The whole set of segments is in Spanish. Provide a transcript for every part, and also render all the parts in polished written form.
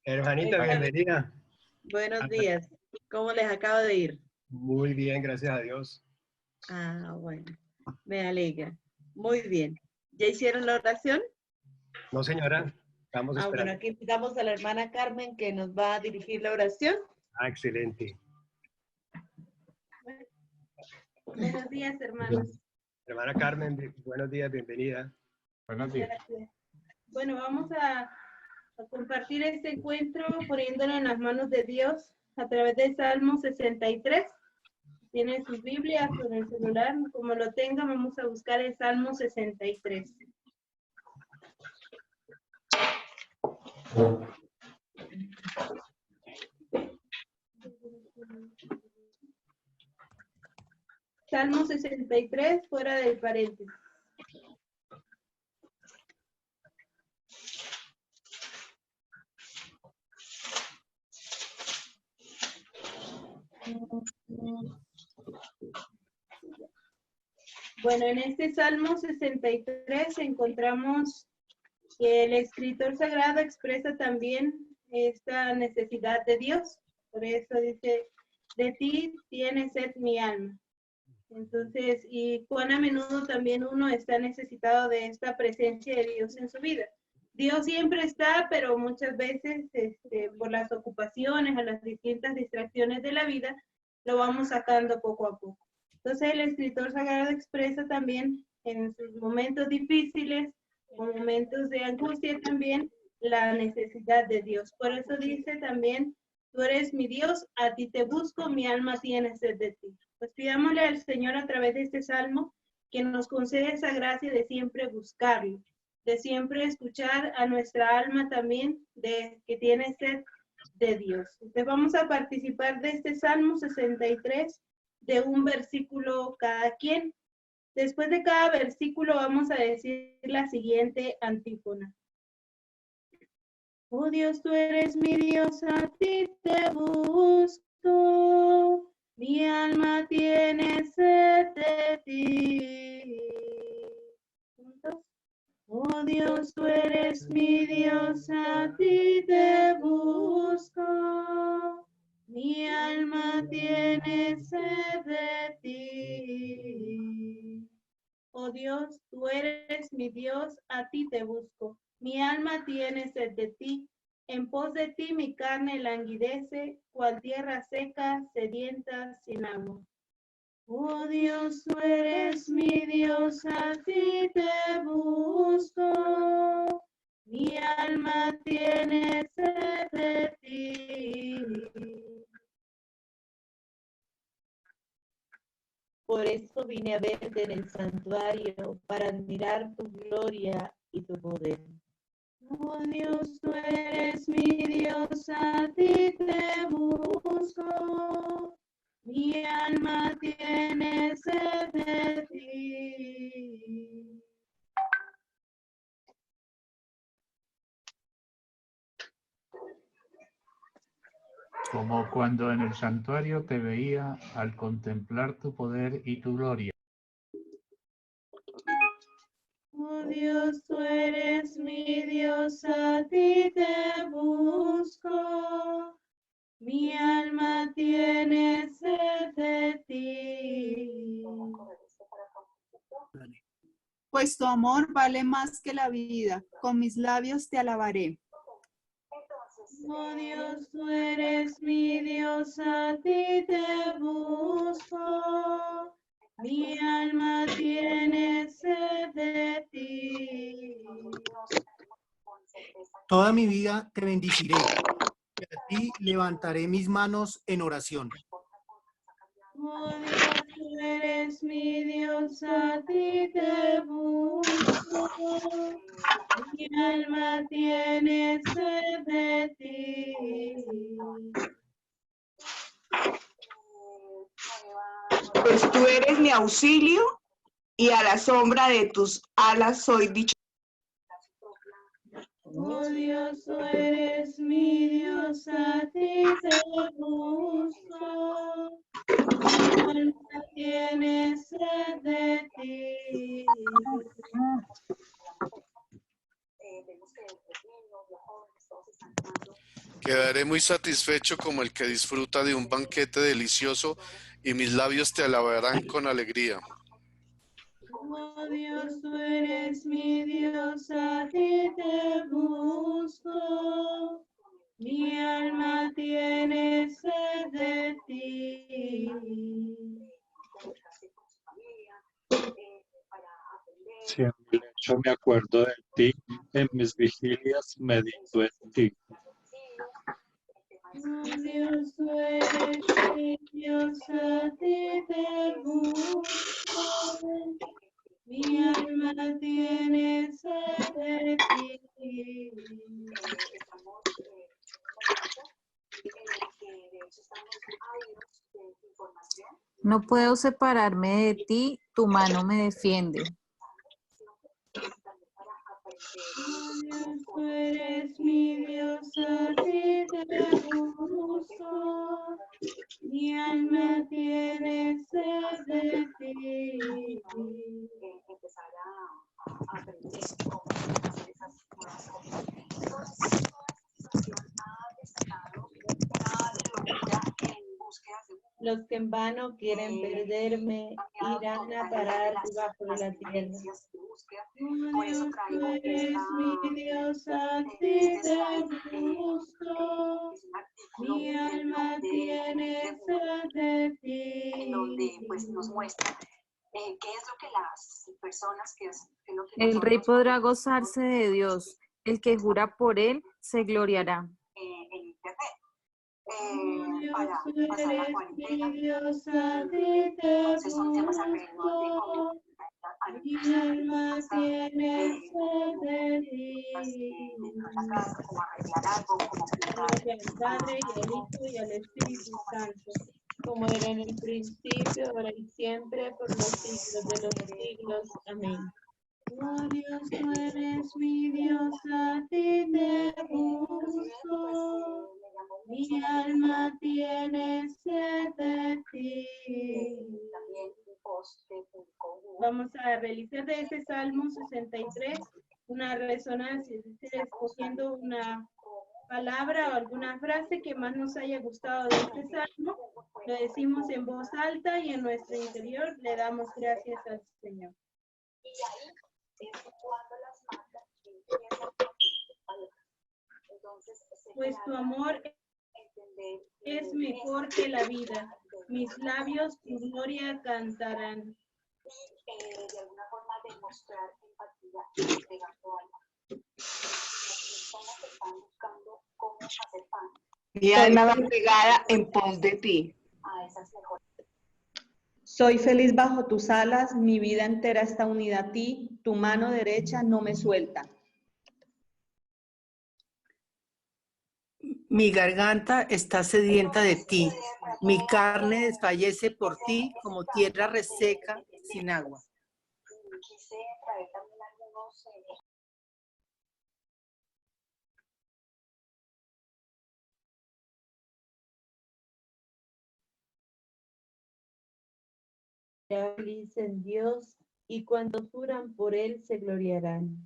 Hermanita, bienvenida. Buenos días. ¿Cómo les acaba de ir? Muy bien, gracias a Dios. Ah, bueno. Me alegra. Muy bien. ¿Ya hicieron la oración? No, señora, estamos Bueno, esperando. aquí invitamos a la hermana Carmen que nos va a dirigir la oración. Excelente. Buenos días, hermanos. Hermana Carmen, buenos días, bienvenida. Buenos días. Gracias. Bueno, vamos a compartir este encuentro poniéndolo en las manos de Dios a través del Salmo 63. Tienen sus Biblias o en el celular, como lo tengan, vamos a buscar el Salmo 63. Salmo 63, fuera del paréntesis. Bueno, en este Salmo 63 encontramos que el escritor sagrado expresa también esta necesidad de Dios. Por eso dice, de ti tiene sed mi alma. Entonces, y cuán a menudo también uno está necesitado de esta presencia de Dios en su vida. Dios siempre está, pero muchas veces por las ocupaciones o las distintas distracciones de la vida, lo vamos sacando poco a poco. Entonces el escritor sagrado expresa también en sus momentos difíciles, o momentos de angustia también, la necesidad de Dios. Por eso dice también, tú eres mi Dios, a ti te busco, mi alma tiene sed de ti. Pues pidámosle al Señor a través de este salmo que nos conceda esa gracia de siempre buscarlo, de siempre escuchar a nuestra alma también, de que tiene sed de Dios. Entonces vamos a participar de este Salmo 63, de un versículo cada quien. Después de cada versículo vamos a decir la siguiente antífona. Oh Dios, tú eres mi Dios, a ti te busco. Mi alma tiene sed de ti. ¿Juntos? Oh Dios, tú eres mi Dios, a ti te busco. Mi alma tiene sed de ti. Oh Dios, tú eres mi Dios, a ti te busco. Mi alma tiene sed de ti. En pos de ti mi carne languidece, cual tierra seca, sedienta, sin agua. Oh Dios, tú eres mi Dios, a ti te busco. Mi alma tiene sed de ti. Por eso vine a verte en el santuario, para admirar tu gloria y tu poder. Oh Dios, tú eres mi Dios, a ti te busco. Mi alma tiene sed de ti. Como cuando en el santuario te veía al contemplar tu poder y tu gloria. Oh Dios, tú eres mi Dios, a ti te busco. Mi alma tiene sed de ti. Pues tu amor vale más que la vida, con mis labios te alabaré. Oh Dios, tú eres mi Dios, a ti te busco. Mi alma tiene sed de ti. Toda mi vida te bendiciré, y a ti levantaré mis manos en oración. Oh Dios, tú eres mi Dios, a ti te busco. Mi alma tiene sed de ti. Pues tú eres mi auxilio y a la sombra de tus alas soy dichoso. Oh Dios, tú eres mi Dios, a ti te busco. Mi alma tiene sed de ti. Quedaré muy satisfecho como el que disfruta de un banquete delicioso y mis labios te alabarán con alegría. Oh Dios, tú eres mi Dios, a ti te busco. Mi alma tiene sed de ti. Si en mi lecho me acuerdo de ti, en mis vigilias medito en ti. Oh Dios, tú eres mi Dios, a ti te busco. Mi alma tiene sed de ti. No puedo separarme de ti, tu mano me defiende. Oh Dios, tú eres mi Dios, a ti te busco. Mi alma tiene sed de ti. Los que en vano quieren perderme irán a parar debajo de la tierra. Oh Dios, tú eres mi Dios, a ti te busco. Mi alma tiene sed de ti. El rey podrá gozarse de Dios. El que jura por él se gloriará. Oh Dios, tú eres mi Dios, a ti te busco. Mi alma tiene sed de ti. Gloria al Padre, y al Hijo, y al Espíritu Santo, como era en el principio, ahora y siempre, por los siglos de los siglos. Amén. Oh Dios, tú eres mi Dios, a ti te busco. Mi alma tiene sed de ti. Vamos a realizar de este Salmo 63 una resonancia, es decir, escogiendo una palabra o alguna frase que más nos haya gustado de este Salmo. Lo decimos en voz alta y en nuestro interior le damos gracias al Señor. Pues tu amor es mejor que la vida, mis labios tu gloria cantarán. De alguna forma demostrar empatía entregando alma. Las personas están buscando cómo hacer pan. Mi alma va pegada en pos de ti. A esas mejores. Soy feliz bajo tus alas, mi vida entera está unida a ti, tu mano derecha no me suelta. Mi garganta está sedienta de ti, mi carne desfallece por ti como tierra reseca sin agua. Quise traer también algunos feliz en Dios, y cuantos juran por él se gloriarán.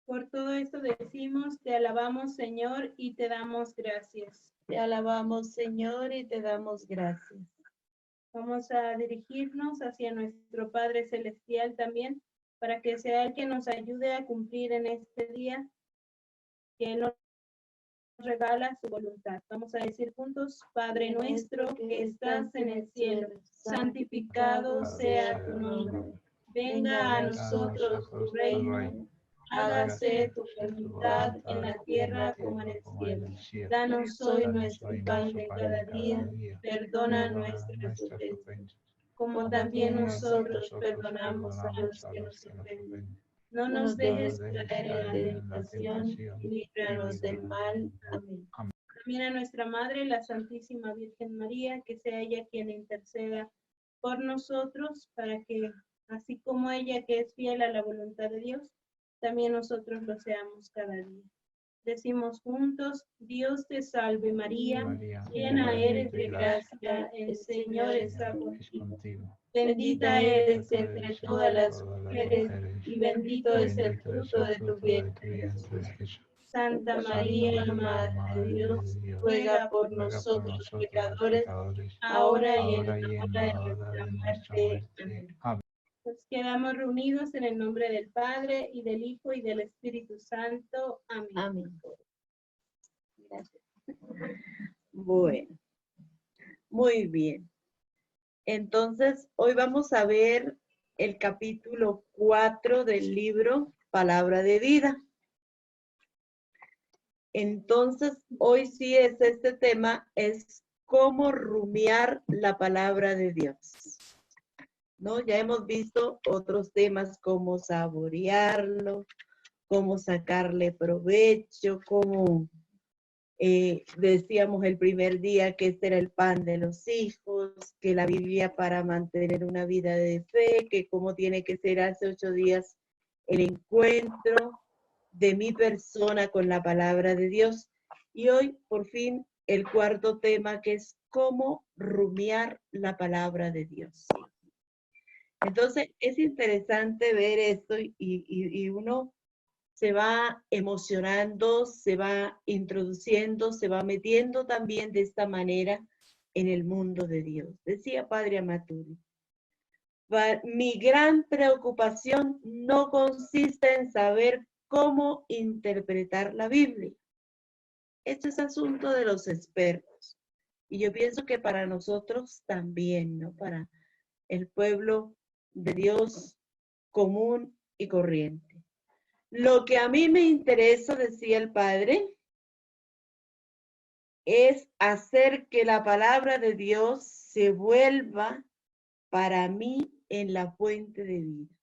Por todo esto decimos, te alabamos, Señor, y te damos gracias. Te alabamos, Señor, y te damos gracias. Vamos a dirigirnos hacia nuestro Padre Celestial también, para que sea Él que nos ayude a cumplir en este día, que Él nos regala su voluntad. Vamos a decir juntos, Padre nuestro que estás en el cielo, santificado sea tu nombre. Venga a nosotros tu reino. Hágase tu voluntad en la tierra como en el cielo. Danos hoy nuestro pan de cada día. Perdona nuestras ofensas, como también nosotros perdonamos a los que nos ofenden. No nos dejes caer en la tentación y líbranos del mal. Amén. También a nuestra Madre, la Santísima Virgen María, que sea ella quien interceda por nosotros, para que, así como ella que es fiel a la voluntad de Dios, también nosotros lo seamos cada día. Decimos juntos, Dios te salve María, María, llena eres de gracia, el Señor está contigo. Bendita eres entre todas las mujeres y bendito es el fruto de tu vientre, Jesús. Santa María, Madre de Dios, ruega por nosotros pecadores, ahora y en la hora de nuestra muerte. Amén. Nos quedamos reunidos en el nombre del Padre, y del Hijo, y del Espíritu Santo. Amén. Amén. Gracias. Bueno, muy bien. Entonces, hoy vamos a ver el capítulo 4 del libro Palabra de Vida. Entonces, hoy sí es este tema, es cómo rumiar la palabra de Dios. ¿No? Ya hemos visto otros temas como saborearlo, cómo sacarle provecho, cómo decíamos el primer día que este era el pan de los hijos, que la Biblia para mantener una vida de fe, que cómo tiene que ser hace 8 días el encuentro de mi persona con la palabra de Dios. Y hoy, por fin, el cuarto tema, que es cómo rumiar la palabra de Dios. Entonces, es interesante ver esto y uno se va emocionando, se va introduciendo, se va metiendo también de esta manera en el mundo de Dios. Decía Padre Amaturi, mi gran preocupación no consiste en saber cómo interpretar la Biblia. Esto es asunto de los expertos. Y yo pienso que para nosotros también, ¿no? Para el pueblo de Dios común y corriente. Lo que a mí me interesa, decía el Padre, es hacer que la palabra de Dios se vuelva para mí en la fuente de vida.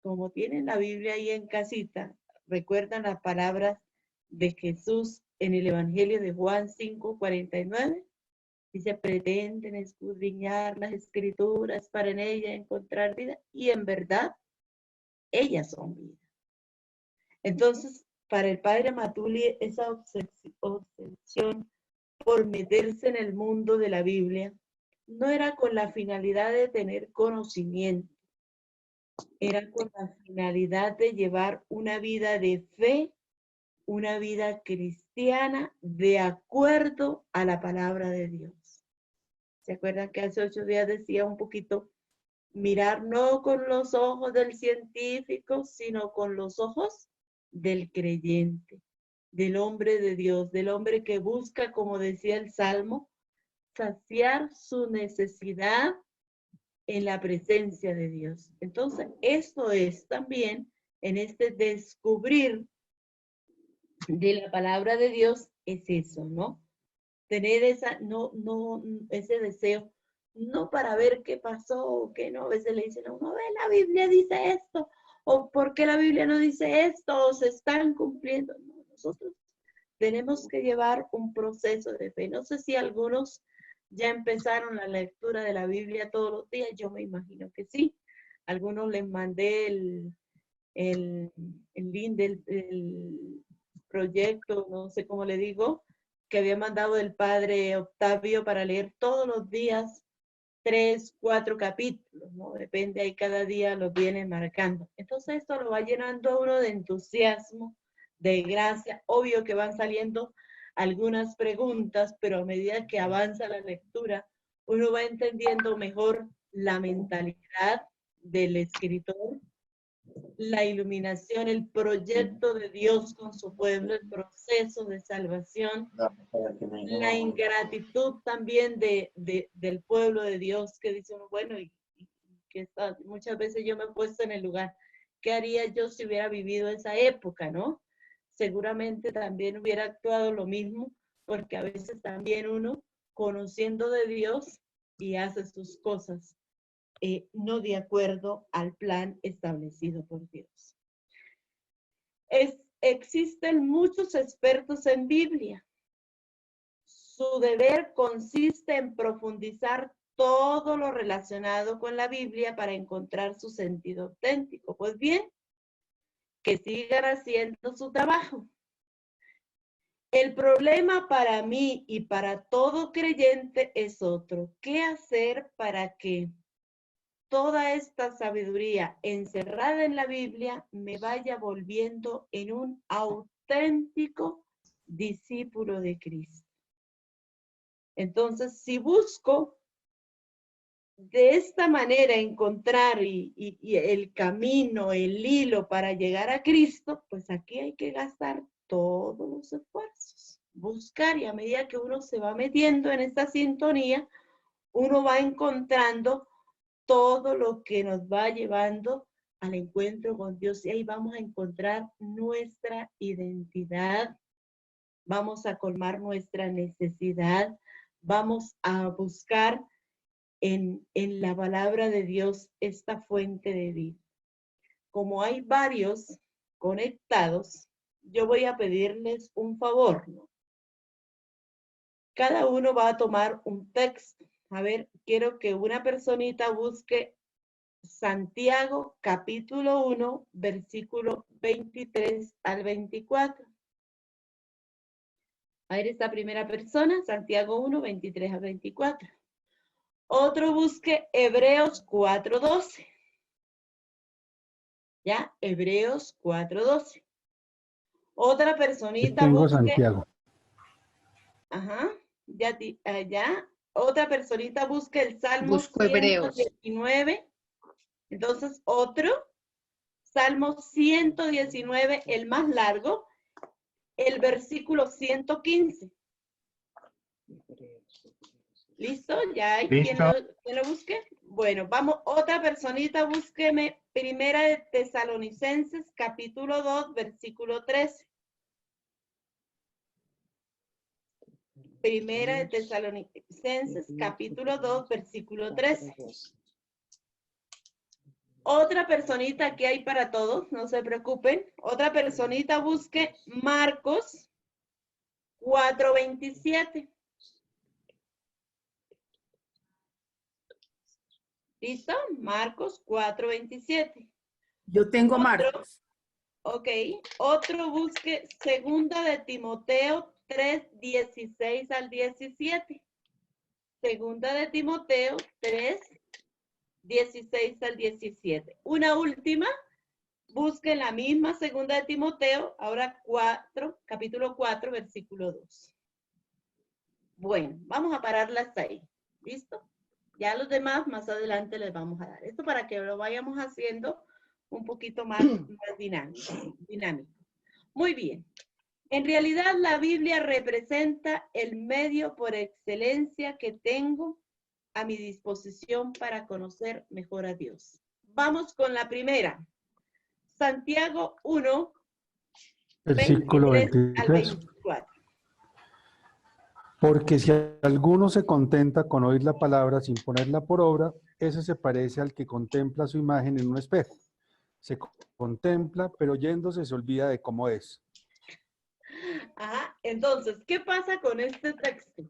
Como tienen la Biblia ahí en casita, recuerdan las palabras de Jesús en el Evangelio de Juan 5:49. Dice, pretenden escudriñar las escrituras para en ellas encontrar vida, y en verdad, ellas son vida. Entonces, para el Padre Amatuli, esa obsesión por meterse en el mundo de la Biblia no era con la finalidad de tener conocimiento, era con la finalidad de llevar una vida de fe, una vida cristiana de acuerdo a la palabra de Dios. ¿Se acuerdan que hace 8 días decía un poquito, mirar no con los ojos del científico, sino con los ojos del creyente, del hombre de Dios, del hombre que busca, como decía el Salmo, saciar su necesidad en la presencia de Dios? Entonces, esto es también en este descubrir de la palabra de Dios, es eso, ¿no? Tener ese deseo, no para ver qué pasó o qué no. A veces le dicen a uno, ve, la Biblia dice esto, o ¿por qué la Biblia no dice esto? O se están cumpliendo. No, nosotros tenemos que llevar un proceso de fe. No sé si algunos ya empezaron la lectura de la Biblia todos los días, yo me imagino que sí. Algunos les mandé el link del proyecto, no sé cómo le digo, que había mandado el Padre Octavio para leer todos los días 3, 4 capítulos, ¿no? Depende, ahí cada día los viene marcando. Entonces esto lo va llenando a uno de entusiasmo, de gracia. Obvio que van saliendo algunas preguntas, pero a medida que avanza la lectura, uno va entendiendo mejor la mentalidad del escritor, la iluminación, el proyecto de Dios con su pueblo, el proceso de salvación, la ingratitud también del pueblo de Dios, que dice uno, bueno, y que muchas veces yo me he puesto en el lugar, ¿qué haría yo si hubiera vivido esa época, no? Seguramente también hubiera actuado lo mismo, porque a veces también uno, conociendo de Dios, y hace sus cosas no de acuerdo al plan establecido por Dios. Existen muchos expertos en Biblia. Su deber consiste en profundizar todo lo relacionado con la Biblia para encontrar su sentido auténtico. Pues bien, que sigan haciendo su trabajo. El problema para mí y para todo creyente es otro. ¿Qué hacer para que toda esta sabiduría encerrada en la Biblia me vaya volviendo en un auténtico discípulo de Cristo? Entonces, si busco de esta manera encontrar y el camino, el hilo para llegar a Cristo, pues aquí hay que gastar todos los esfuerzos. Buscar, y a medida que uno se va metiendo en esta sintonía, uno va encontrando todo lo que nos va llevando al encuentro con Dios, y ahí vamos a encontrar nuestra identidad, vamos a colmar nuestra necesidad, vamos a buscar en la palabra de Dios esta fuente de vida. Como hay varios conectados, yo voy a pedirles un favor, ¿no? Cada uno va a tomar un texto. A ver, quiero que una personita busque Santiago capítulo 1, versículo 23 al 24. A ver, esta primera persona, Santiago 1, 23 al 24. Otro busque Hebreos 4:12. ¿Ya? Hebreos 4:12. Otra personita Tengo busque... Santiago. Ajá. Ya. Otra personita busque el Salmo Busco Hebreos. 119. Entonces, otro, Salmo 119, el más largo, el versículo 115. ¿Listo? ¿Ya hay quien lo busque? Bueno, vamos, otra personita, búsqueme Primera de Tesalonicenses, capítulo 2, versículo 13. Primera de Tesalonicenses, capítulo 2, versículo 13. Otra personita que hay para todos, no se preocupen. Otra personita busque Marcos 4:27. ¿Listo? Marcos 4:27. Yo tengo Marcos. Ok. Otro busque Segunda de Timoteo 3:16 al 17. Segunda de Timoteo 3:16 al 17. Una última, busquen la misma Segunda de Timoteo, ahora capítulo 4, versículo 2. Bueno, vamos a pararlas ahí. ¿Listo? Ya los demás más adelante les vamos a dar. Esto para que lo vayamos haciendo un poquito más dinámico. Muy bien. En realidad la Biblia representa el medio por excelencia que tengo a mi disposición para conocer mejor a Dios. Vamos con la primera. Santiago 1, Versículo 23 al 23. 24. Porque si alguno se contenta con oír la palabra sin ponerla por obra, ese se parece al que contempla su imagen en un espejo. Se contempla, pero yéndose se olvida de cómo es. Ajá. Entonces, ¿qué pasa con este texto?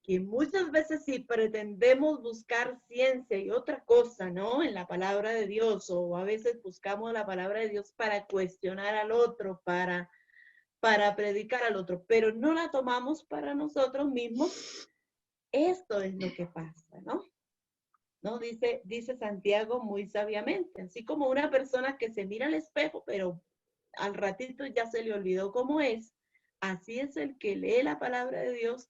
Que muchas veces si pretendemos buscar ciencia y otra cosa, ¿no? En la palabra de Dios, o a veces buscamos la palabra de Dios para cuestionar al otro, para predicar al otro, pero no la tomamos para nosotros mismos. Esto es lo que pasa, ¿no? ¿No? Dice Santiago muy sabiamente, así como una persona que se mira al espejo, pero al ratito ya se le olvidó cómo es, así es el que lee la palabra de Dios,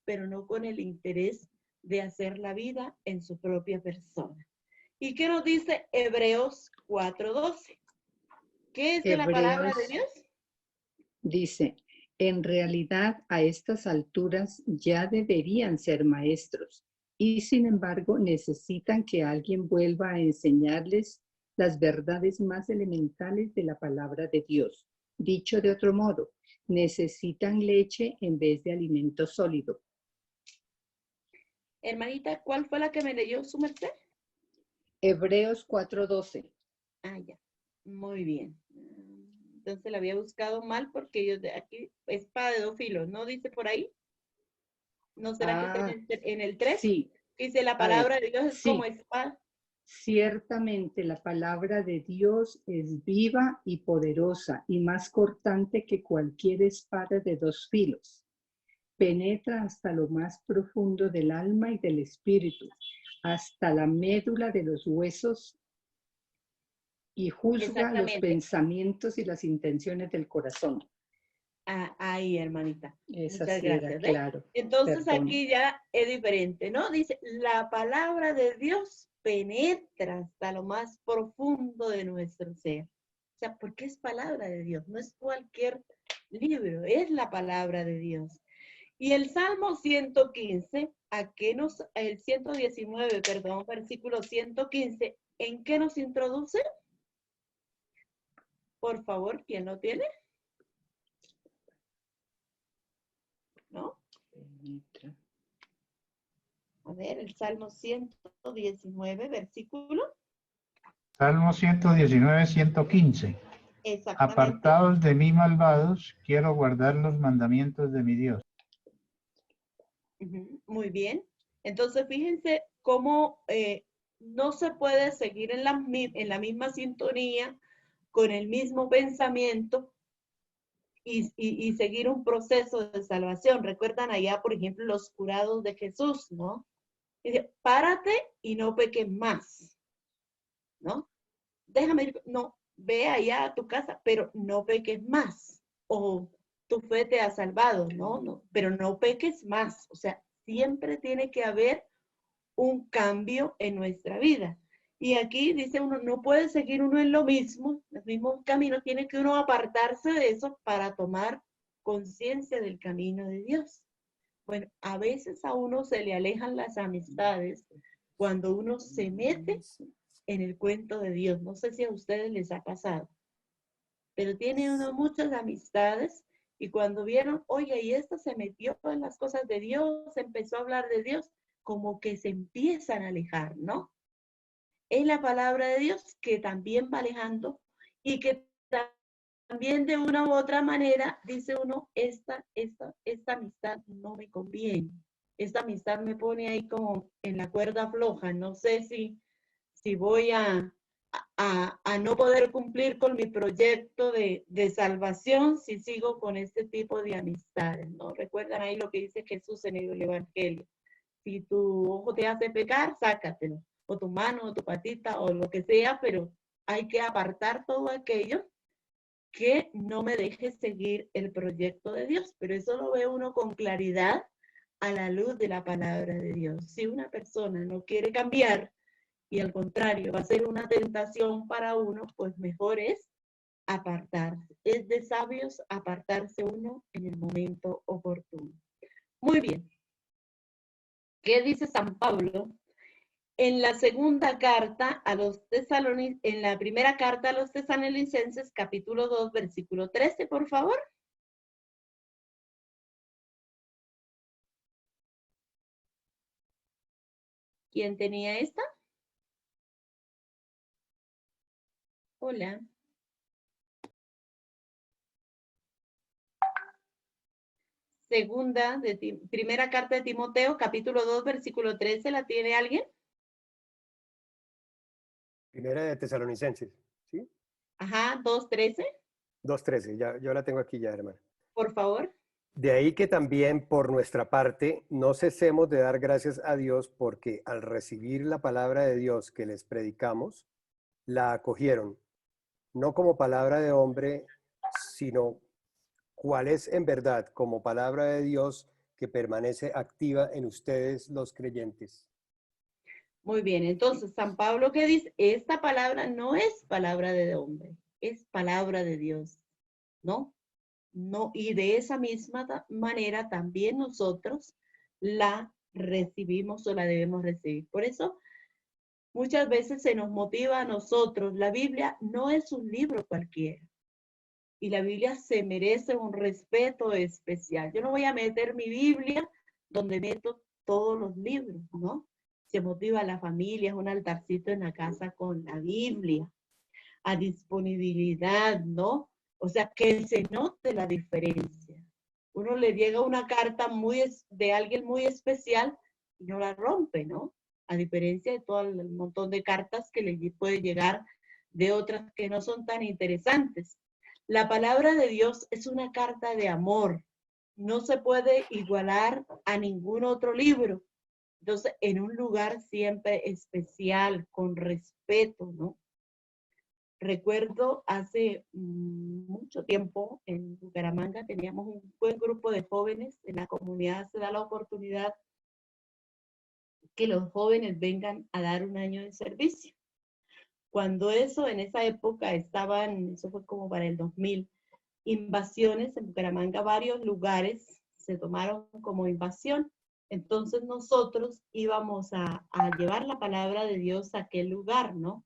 pero no con el interés de hacer la vida en su propia persona. ¿Y qué nos dice Hebreos 4:12? ¿Qué es de la palabra de Dios? Dice, en realidad a estas alturas ya deberían ser maestros y sin embargo necesitan que alguien vuelva a enseñarles las verdades más elementales de la palabra de Dios. Dicho de otro modo, necesitan leche en vez de alimento sólido. Hermanita, ¿cuál fue la que me leyó su merced? Hebreos 4:12. Ah, ya. Muy bien. Entonces la había buscado mal porque yo de aquí, espada de dos filos, ¿no dice por ahí? ¿No será que está en el 3? Sí. Dice la palabra de Dios es sí. como espada. Ciertamente la palabra de Dios es viva y poderosa y más cortante que cualquier espada de 2 filos. Penetra hasta lo más profundo del alma y del espíritu, hasta la médula de los huesos y juzga los Exactamente. pensamientos y las intenciones del corazón. Ahí, hermanita. Esa Muchas sí era, gracias. claro. Entonces Perdón. aquí ya es diferente, ¿no? Dice, la palabra de Dios penetra hasta lo más profundo de nuestro ser. O sea, porque es palabra de Dios, no es cualquier libro, es la palabra de Dios. Y el Salmo 115, el 119, perdón, versículo 115, ¿en qué nos introduce? Por favor, ¿quién lo tiene? ¿No? A ver, el Salmo 119, versículo. Salmo 119, 115. Exactamente. Apartados de mí, malvados, quiero guardar los mandamientos de mi Dios. Muy bien. Entonces, fíjense cómo no se puede seguir en la misma sintonía, con el mismo pensamiento y seguir un proceso de salvación. Recuerdan allá, por ejemplo, los curados de Jesús, ¿no? Dice, párate y no peques más, ¿no? Déjame ir, no, ve allá a tu casa, pero no peques más. O tu fe te ha salvado, ¿no? Pero no peques más. O sea, siempre tiene que haber un cambio en nuestra vida. Y aquí dice uno, no puede seguir uno en lo mismo, el mismo camino, tiene que uno apartarse de eso para tomar conciencia del camino de Dios. Bueno, a veces a uno se le alejan las amistades cuando uno se mete en el cuento de Dios. No sé si a ustedes les ha pasado, pero tiene uno muchas amistades y cuando vieron, oye, y esta se metió en las cosas de Dios, empezó a hablar de Dios, como que se empiezan a alejar, ¿no? Es la palabra de Dios que también va alejando y que también de una u otra manera dice uno, esta amistad no me conviene. Esta amistad me pone ahí como en la cuerda floja. No sé si voy a no poder cumplir con mi proyecto de salvación si sigo con este tipo de amistades, ¿no? Recuerdan ahí lo que dice Jesús en el Evangelio. Si tu ojo te hace pecar, sácatelo. O tu mano, o tu patita, o lo que sea, pero hay que apartar todo aquello que no me deje seguir el proyecto de Dios. Pero eso lo ve uno con claridad a la luz de la palabra de Dios. Si una persona no quiere cambiar y al contrario va a ser una tentación para uno, pues mejor es apartarse. Es de sabios apartarse uno en el momento oportuno. Muy bien. ¿Qué dice San Pablo? En la segunda carta a los Tesalonicenses, en la primera carta a los Tesalonicenses, capítulo 2, versículo 13, por favor. ¿Quién tenía esta? Hola. Primera carta de Timoteo, capítulo 2, versículo 13, ¿la tiene alguien? Primera de Tesalonicenses, ¿sí? Ajá, 2:13. 2:13, yo la tengo aquí ya, hermana. Por favor. De ahí que también por nuestra parte no cesemos de dar gracias a Dios porque al recibir la palabra de Dios que les predicamos, la acogieron, no como palabra de hombre, sino cuál es en verdad como palabra de Dios que permanece activa en ustedes los creyentes. Muy bien, entonces San Pablo que dice, esta palabra no es palabra de hombre, es palabra de Dios, ¿no? No, y de esa misma manera también nosotros la recibimos o la debemos recibir. Por eso muchas veces se nos motiva a nosotros. La Biblia no es un libro cualquiera. Y la Biblia se merece un respeto especial. Yo no voy a meter mi Biblia donde meto todos los libros, ¿no? Se motiva a la familia, es un altarcito en la casa con la Biblia, a disponibilidad, ¿no? O sea, que se note la diferencia. Uno le llega una carta de alguien muy especial y no la rompe, ¿no? a diferencia de todo el montón de cartas que le puede llegar de otras que no son tan interesantes. La palabra de Dios es una carta de amor. No se puede igualar a ningún otro libro. Entonces, en un lugar siempre especial, con respeto, ¿no? Recuerdo hace mucho tiempo en Bucaramanga teníamos un buen grupo de jóvenes. En la comunidad se da la oportunidad que los jóvenes vengan a dar un año de servicio. Cuando en esa época eso fue como para el 2000, invasiones en Bucaramanga, varios lugares se tomaron como invasión. Entonces nosotros íbamos a llevar la palabra de Dios a aquel lugar, ¿no?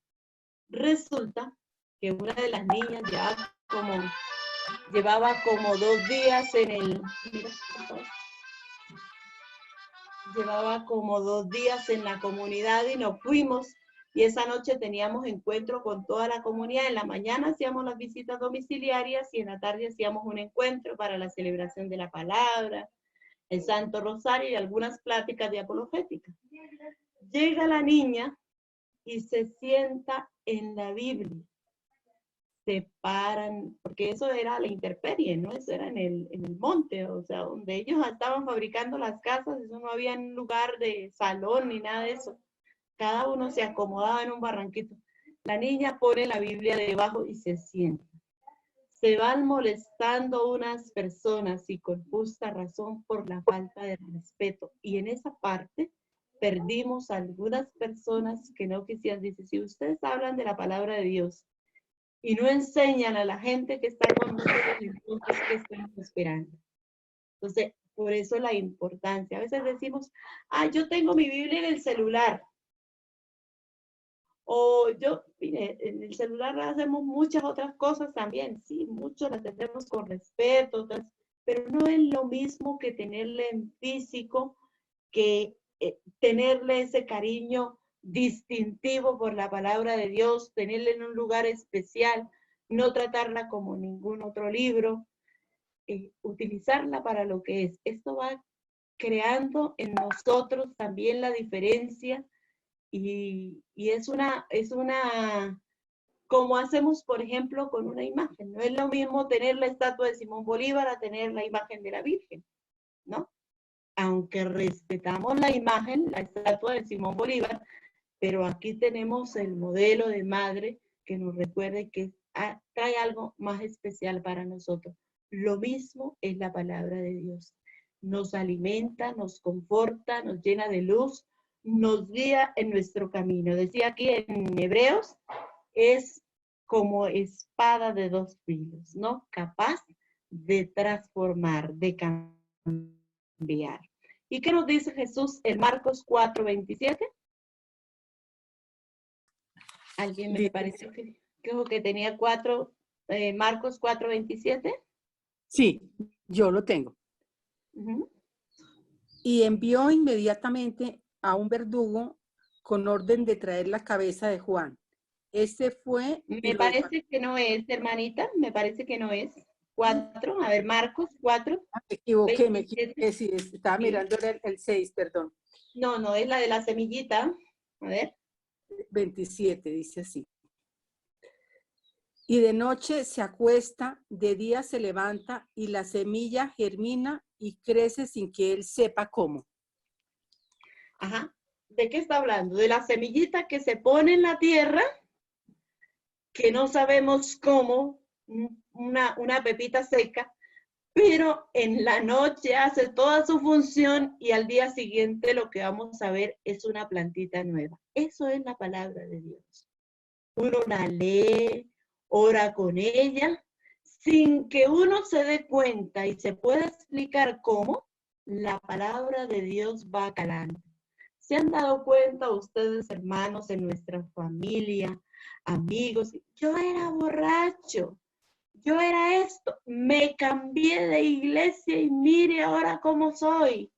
Resulta que una de las niñas llevaba como 2 días en el... Mira, por favor. Llevaba como 2 días en la comunidad y nos fuimos. Y esa noche teníamos encuentro con toda la comunidad. En la mañana hacíamos las visitas domiciliarias y en la tarde hacíamos un encuentro para la celebración de la palabra, el Santo Rosario y algunas pláticas de apologética. Llega la niña y se sienta en la Biblia. Se paran, porque eso era la intemperie, ¿no? Eso era en el monte, o sea, donde ellos estaban fabricando las casas, eso no había un lugar de salón ni nada de eso. Cada uno se acomodaba en un barranquito. La niña pone la Biblia debajo y se sienta. Se van molestando unas personas y con justa razón por la falta de respeto. Y en esa parte perdimos a algunas personas que no quisieran. Dice, si ustedes hablan de la palabra de Dios y no enseñan a la gente que está con nosotros, entonces, ¿qué estamos esperando? Entonces, por eso la importancia. A veces decimos, yo tengo mi Biblia en el celular. O mire, en el celular hacemos muchas otras cosas también, sí, muchos las hacemos con respeto, pero no es lo mismo que tenerle en físico, que tenerle ese cariño distintivo por la palabra de Dios, tenerla en un lugar especial, no tratarla como ningún otro libro, utilizarla para lo que es. Esto va creando en nosotros también la diferencia. Y es una, como hacemos, por ejemplo, con una imagen. No es lo mismo tener la estatua de Simón Bolívar a tener la imagen de la Virgen, ¿no? Aunque respetamos la imagen, la estatua de Simón Bolívar, pero aquí tenemos el modelo de madre que nos recuerde que trae algo más especial para nosotros. Lo mismo es la palabra de Dios. Nos alimenta, nos conforta, nos llena de luz, nos guía en nuestro camino. Decía aquí en Hebreos, es como espada de 2 filos, ¿no? Capaz de transformar, de cambiar. ¿Y qué nos dice Jesús en Marcos 4:27? ¿Alguien me parece que creo que tenía Marcos 4:27? Sí, yo lo tengo. Y envió inmediatamente a un verdugo con orden de traer la cabeza de Juan. Este fue... Me parece que no es, hermanita, me parece que no es. 4, a ver, Marcos 4. Me equivoqué, sí, estaba mirando el 6, perdón. No, es la de la semillita. A ver. 27, dice así. Y de noche se acuesta, de día se levanta, y la semilla germina y crece sin que él sepa cómo. Ajá. ¿De qué está hablando? De la semillita que se pone en la tierra, que no sabemos cómo, una pepita seca, pero en la noche hace toda su función y al día siguiente lo que vamos a ver es una plantita nueva. Eso es la palabra de Dios. Uno la lee, ora con ella, sin que uno se dé cuenta y se pueda explicar cómo, la palabra de Dios va calando. ¿Se han dado cuenta ustedes, hermanos, en nuestra familia, amigos? Yo era borracho, yo era esto, me cambié de iglesia y mire ahora cómo soy.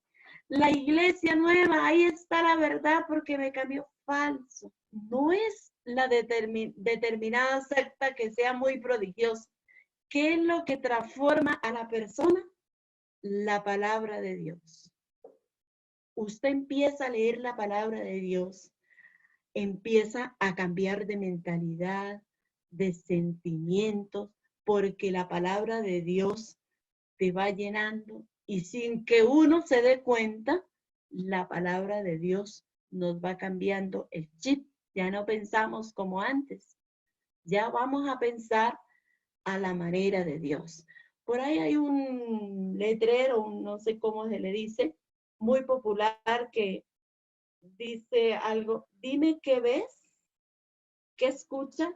La iglesia nueva, ahí está la verdad porque me cambió. Falso. No es la determinada secta que sea muy prodigiosa. ¿Qué es lo que transforma a la persona? La palabra de Dios. usted empieza a leer la palabra de Dios, empieza a cambiar de mentalidad, de sentimientos, porque la palabra de Dios te va llenando y sin que uno se dé cuenta, la palabra de Dios nos va cambiando el chip. Ya no pensamos como antes, ya vamos a pensar a la manera de Dios. Por ahí hay un letrero, no sé cómo se le dice, muy popular que dice algo: dime qué ves, qué escuchas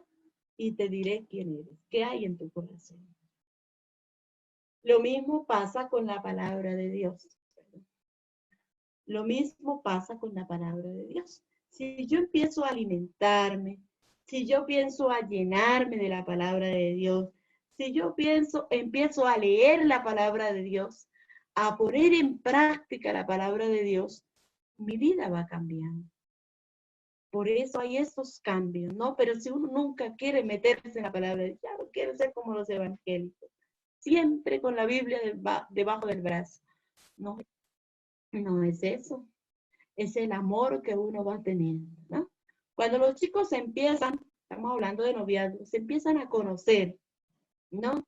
y te diré quién eres, qué hay en tu corazón. Lo mismo pasa con la palabra de Dios. Lo mismo pasa con la palabra de Dios. Si yo empiezo a alimentarme, si yo pienso a llenarme de la palabra de Dios, si yo empiezo a leer la palabra de Dios, a poner en práctica la palabra de Dios, mi vida va cambiando. Por eso hay estos cambios, ¿no? Pero si uno nunca quiere meterse en la palabra, ya no quiero ser como los evangélicos, siempre con la Biblia debajo del brazo. No, no es eso. Es el amor que uno va teniendo, ¿no? Cuando los chicos empiezan, estamos hablando de noviazgo, se empiezan a conocer, ¿no?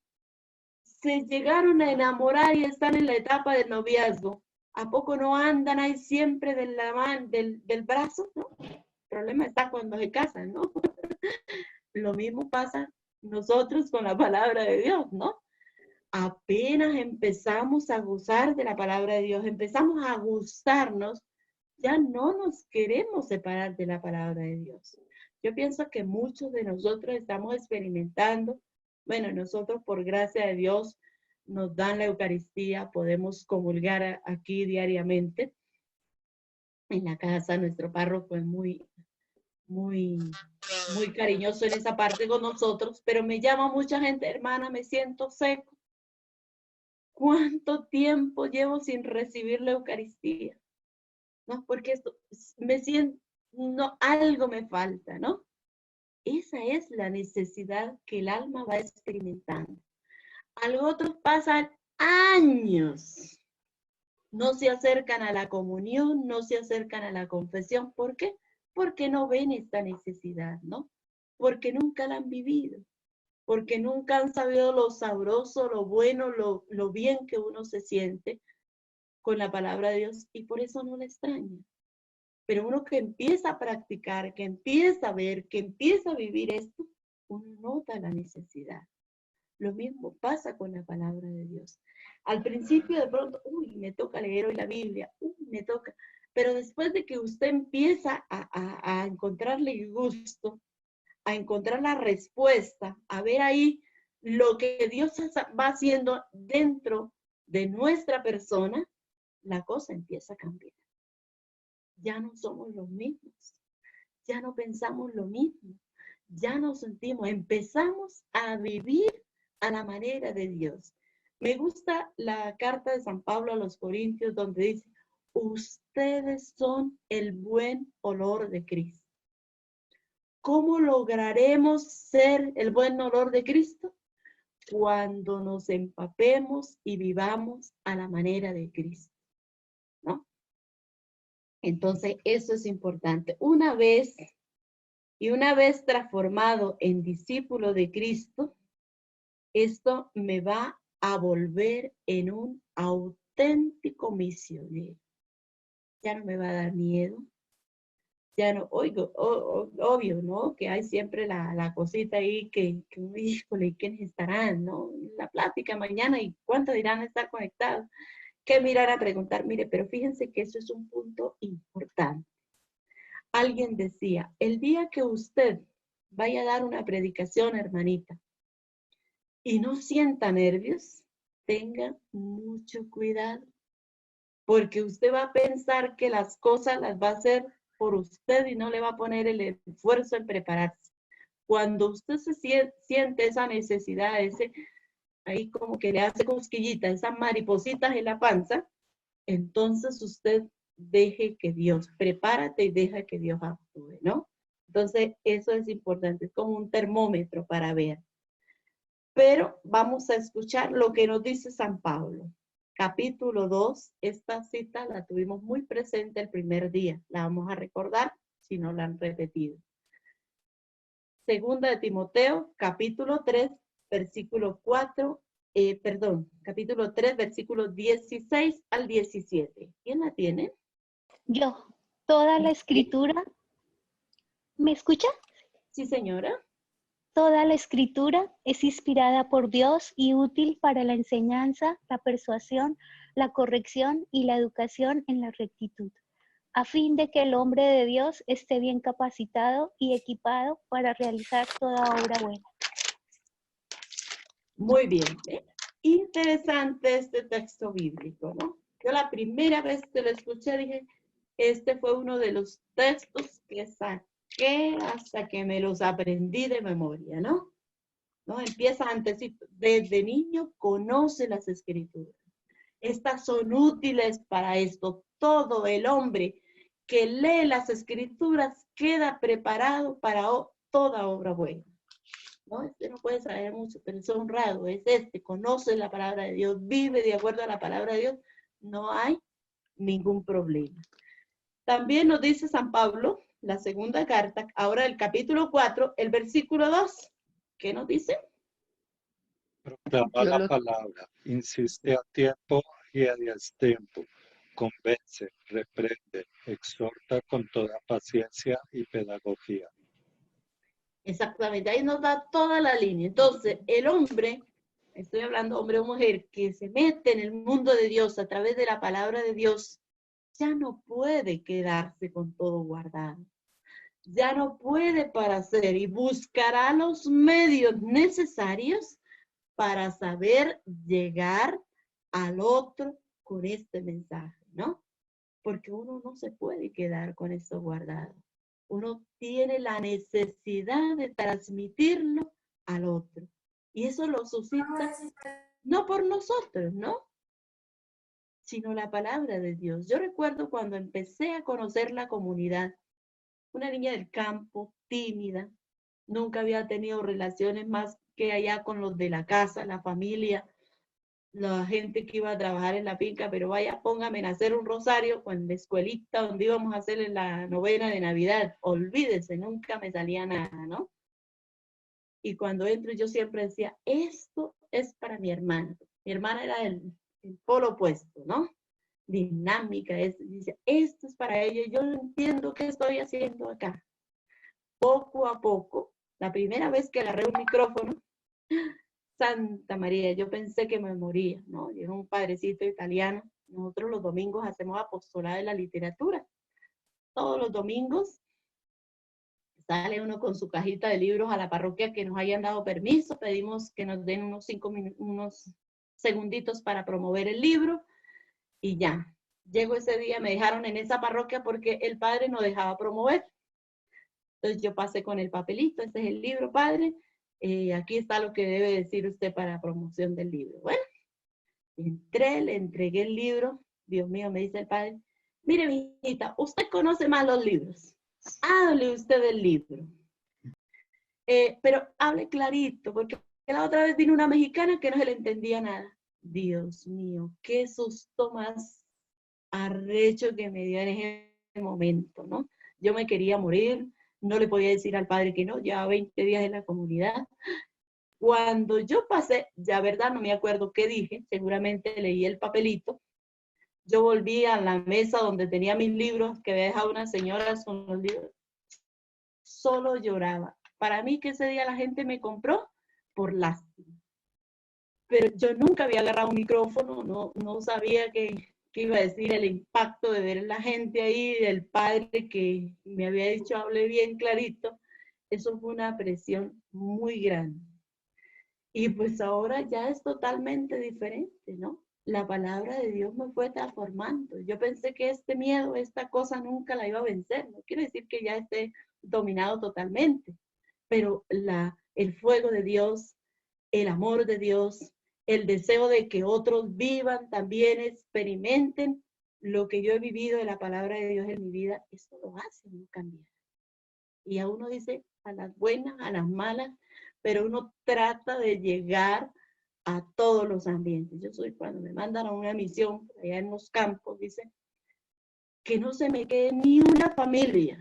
Se llegaron a enamorar y están en la etapa del noviazgo. ¿A poco no andan ahí siempre del brazo, no? El problema está cuando se casan, ¿no? Lo mismo pasa nosotros con la palabra de Dios, ¿no? Apenas empezamos a gozar de la palabra de Dios, empezamos a gustarnos, ya no nos queremos separar de la palabra de Dios. Yo pienso que muchos de nosotros estamos experimentando, bueno, nosotros por gracia de Dios nos dan la Eucaristía, podemos comulgar aquí diariamente. En la casa nuestro párroco es muy cariñoso en esa parte con nosotros, pero me llama mucha gente: hermana, me siento seco. ¿Cuánto tiempo llevo sin recibir la Eucaristía? ¿No? Porque esto, me siento, no, algo me falta, ¿no? Esa es la necesidad que el alma va experimentando. Otros pasan años, no se acercan a la comunión, no se acercan a la confesión. ¿Por qué? Porque no ven esta necesidad, ¿no? Porque nunca la han vivido, porque nunca han sabido lo sabroso, lo bueno, lo bien que uno se siente con la palabra de Dios, y por eso no la extraña. Pero uno que empieza a practicar, que empieza a ver, que empieza a vivir esto, uno nota la necesidad. Lo mismo pasa con la palabra de Dios. Al principio de pronto, uy, me toca leer hoy la Biblia, uy, me toca. Pero después de que usted empieza a encontrarle el gusto, a encontrar la respuesta, a ver ahí lo que Dios va haciendo dentro de nuestra persona, la cosa empieza a cambiar. Ya no somos los mismos, ya no pensamos lo mismo, ya nos sentimos, empezamos a vivir a la manera de Dios. Me gusta la carta de San Pablo a los Corintios, donde dice: ustedes son el buen olor de Cristo. ¿Cómo lograremos ser el buen olor de Cristo? Cuando nos empapemos y vivamos a la manera de Cristo, ¿no? Entonces, eso es importante. Una vez transformado en discípulo de Cristo, esto me va a volver en un auténtico misionero. Ya no me va a dar miedo. Ya no, oigo, obvio, ¿no? Que hay siempre la cosita ahí que híjole, ¿quiénes estarán, no? La plática mañana, ¿y cuántos dirán estar conectados? Que mirar a preguntar, mire, pero fíjense que eso es un punto importante. Alguien decía: el día que usted vaya a dar una predicación, hermanita, y no sienta nervios, tenga mucho cuidado, porque usted va a pensar que las cosas las va a hacer por usted y no le va a poner el esfuerzo en prepararse. Cuando usted se siente esa necesidad, ahí como que le hace cosquillita, esas maripositas en la panza, entonces usted deje que Dios, prepárate y deja que Dios actúe, ¿no? Entonces eso es importante, es como un termómetro para ver. Pero vamos a escuchar lo que nos dice San Pablo. capítulo 2. Esta cita la tuvimos muy presente el primer día. La vamos a recordar si no la han repetido. Segunda de Timoteo, capítulo 3, versículo 4, capítulo 3, versículos 16 al 17. ¿Quién la tiene? Yo, toda la escritura, ¿me escucha? Sí, señora. Toda la escritura es inspirada por Dios y útil para la enseñanza, la persuasión, la corrección y la educación en la rectitud, a fin de que el hombre de Dios esté bien capacitado y equipado para realizar toda obra buena. Muy bien. Interesante este texto bíblico, ¿no? Yo la primera vez que lo escuché dije, este fue uno de los textos que saqué hasta que me los aprendí de memoria, ¿no? Empieza antes, desde niño conoce las escrituras. Estas son útiles para esto. Todo el hombre que lee las escrituras queda preparado para toda obra buena. ¿No? Este no puede saber mucho, pero es honrado, es conoce la palabra de Dios, vive de acuerdo a la palabra de Dios, no hay ningún problema. También nos dice San Pablo, la segunda carta, ahora el capítulo 4, el versículo 2. ¿Qué nos dice? Proclama la palabra, insiste a tiempo y a destiempo, convence, reprende, exhorta con toda paciencia y pedagogía. Exactamente, ahí nos da toda la línea. Entonces, el hombre, estoy hablando hombre o mujer, que se mete en el mundo de Dios a través de la palabra de Dios, ya no puede quedarse con todo guardado. Ya no puede para hacer y buscará los medios necesarios para saber llegar al otro con este mensaje, ¿no? Porque uno no se puede quedar con esto guardado. Uno tiene la necesidad de transmitirlo al otro. Y eso lo suscita no por nosotros, ¿no? Sino la palabra de Dios. Yo recuerdo cuando empecé a conocer la comunidad, una niña del campo, tímida, nunca había tenido relaciones más que allá con los de la casa, la familia, la gente que iba a trabajar en la finca, pero vaya, póngame en hacer un rosario con la escuelita donde íbamos a hacer en la novena de Navidad. Olvídese, nunca me salía nada, ¿no? Y cuando entro yo siempre decía, esto es para mi hermana. Mi hermana era el polo opuesto, ¿no? Dinámica, dice, esto es para ella. Yo no entiendo qué estoy haciendo acá. Poco a poco, la primera vez que agarré un micrófono, Santa María, yo pensé que me moría, ¿no? Yo era un padrecito italiano. Nosotros los domingos hacemos apostolado de la literatura. Todos los domingos sale uno con su cajita de libros a la parroquia que nos hayan dado permiso. Pedimos que nos den unos segunditos para promover el libro y ya. Llego ese día, me dejaron en esa parroquia porque el padre no dejaba promover. Entonces yo pasé con el papelito, este es el libro, padre. Aquí está lo que debe decir usted para promoción del libro. Bueno, entré, le entregué el libro. Dios mío, me dice el padre, mire, mijita, usted conoce más los libros. Hable usted del libro. Pero hable clarito, porque la otra vez vino una mexicana que no se le entendía nada. Dios mío, qué susto más arrecho que me dio en ese momento, ¿no? Yo me quería morir. No le podía decir al padre que no, ya 20 días en la comunidad. Cuando yo pasé, ya verdad no me acuerdo qué dije, seguramente leí el papelito. Yo volví a la mesa donde tenía mis libros, que había dejado una señora con los libros. Solo lloraba. Para mí que ese día la gente me compró por lástima. Pero yo nunca había agarrado un micrófono, no sabía qué iba a decir, el impacto de ver a la gente ahí, del padre que me había dicho hable bien clarito, eso fue una presión muy grande. Y pues ahora ya es totalmente diferente, ¿no? La palabra de Dios me fue transformando. Yo pensé que este miedo, esta cosa nunca la iba a vencer. No quiere decir que ya esté dominado totalmente, pero el fuego de Dios, el amor de Dios, el deseo de que otros vivan, también experimenten lo que yo he vivido de la palabra de Dios en mi vida, eso lo hace no cambiar. Y a uno dice, a las buenas, a las malas, pero uno trata de llegar a todos los ambientes. Yo soy, cuando me mandan a una misión, allá en los campos, dice, que no se me quede ni una familia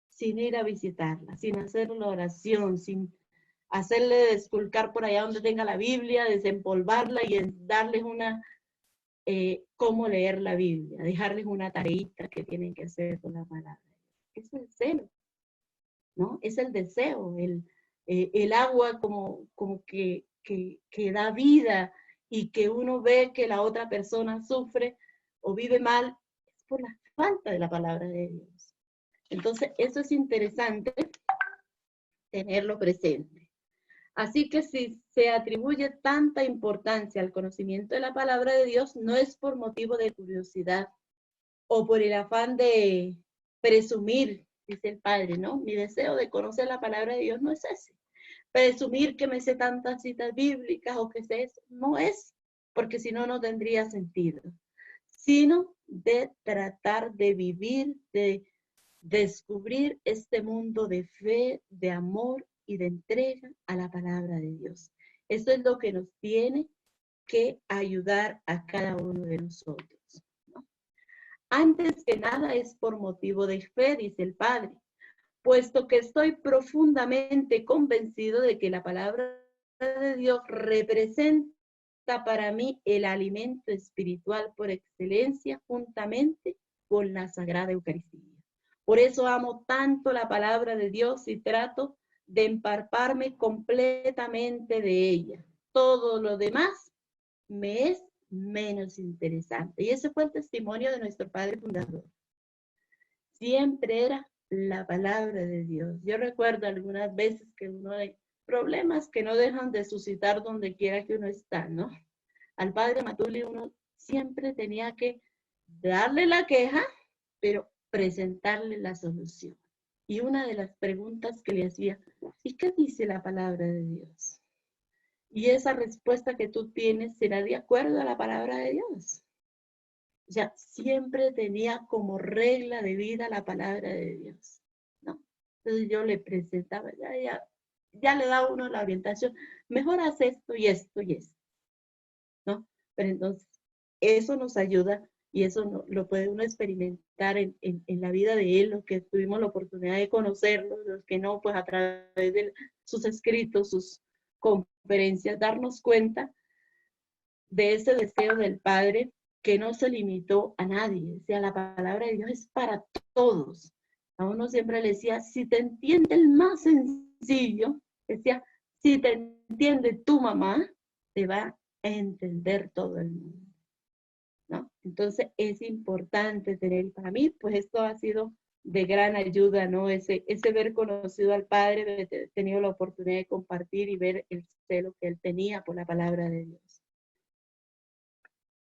sin ir a visitarla, sin hacer la oración, sin hacerle desculcar por allá donde tenga la Biblia, desempolvarla y darles una, cómo leer la Biblia, dejarles una tareita que tienen que hacer con la palabra. Es el celo, ¿no? Es el deseo, el agua como que da vida y que uno ve que la otra persona sufre o vive mal, es por la falta de la palabra de Dios. Entonces, eso es interesante tenerlo presente. Así que si se atribuye tanta importancia al conocimiento de la palabra de Dios, no es por motivo de curiosidad o por el afán de presumir, dice el Padre, ¿no? Mi deseo de conocer la palabra de Dios no es ese. Presumir que me sé tantas citas bíblicas o que sé eso, no es, porque si no, no tendría sentido, sino de tratar de vivir, de descubrir este mundo de fe, de amor y de entrega a la palabra de Dios. Eso es lo que nos tiene que ayudar a cada uno de nosotros, ¿no? Antes que nada es por motivo de fe, dice el Padre, puesto que estoy profundamente convencido de que la palabra de Dios representa para mí el alimento espiritual por excelencia juntamente con la Sagrada Eucaristía. Por eso amo tanto la palabra de Dios y trato de empaparme completamente de ella. Todo lo demás me es menos interesante. Y ese fue el testimonio de nuestro Padre Fundador. Siempre era la palabra de Dios. Yo recuerdo algunas veces que uno hay problemas que no dejan de suscitar donde quiera que uno está, ¿no? Al Padre Matuli uno siempre tenía que darle la queja, pero presentarle la solución. Y una de las preguntas que le hacía, ¿y qué dice la palabra de Dios? Y esa respuesta que tú tienes será de acuerdo a la palabra de Dios. O sea, siempre tenía como regla de vida la palabra de Dios, ¿no? Entonces yo le presentaba, ya le daba uno la orientación, mejor haz esto y esto y esto, ¿no? Pero entonces, eso nos ayuda y eso lo puede uno experimentar en la vida de él, los que tuvimos la oportunidad de conocerlo, los que no, pues a través de sus escritos, sus conferencias, darnos cuenta de ese deseo del Padre que no se limitó a nadie. O sea, la palabra de Dios es para todos. A uno siempre le decía, si te entiende el más sencillo, decía, si te entiende tu mamá, te va a entender todo el mundo, ¿no? Entonces es importante tener, para mí, pues esto ha sido de gran ayuda, ¿no? Ese ver conocido al Padre, he tenido la oportunidad de compartir y ver el celo que él tenía por la palabra de Dios.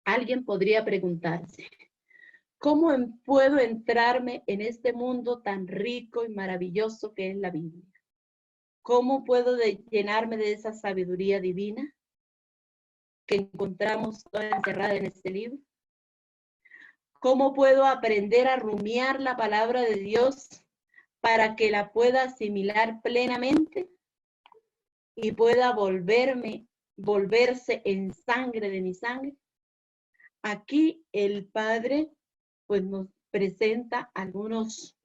Alguien podría preguntarse, ¿cómo puedo entrarme en este mundo tan rico y maravilloso que es la Biblia? ¿Cómo puedo llenarme de esa sabiduría divina que encontramos toda encerrada en este libro? ¿Cómo puedo aprender a rumiar la palabra de Dios para que la pueda asimilar plenamente y pueda volverse en sangre de mi sangre? Aquí el Padre pues nos presenta algunos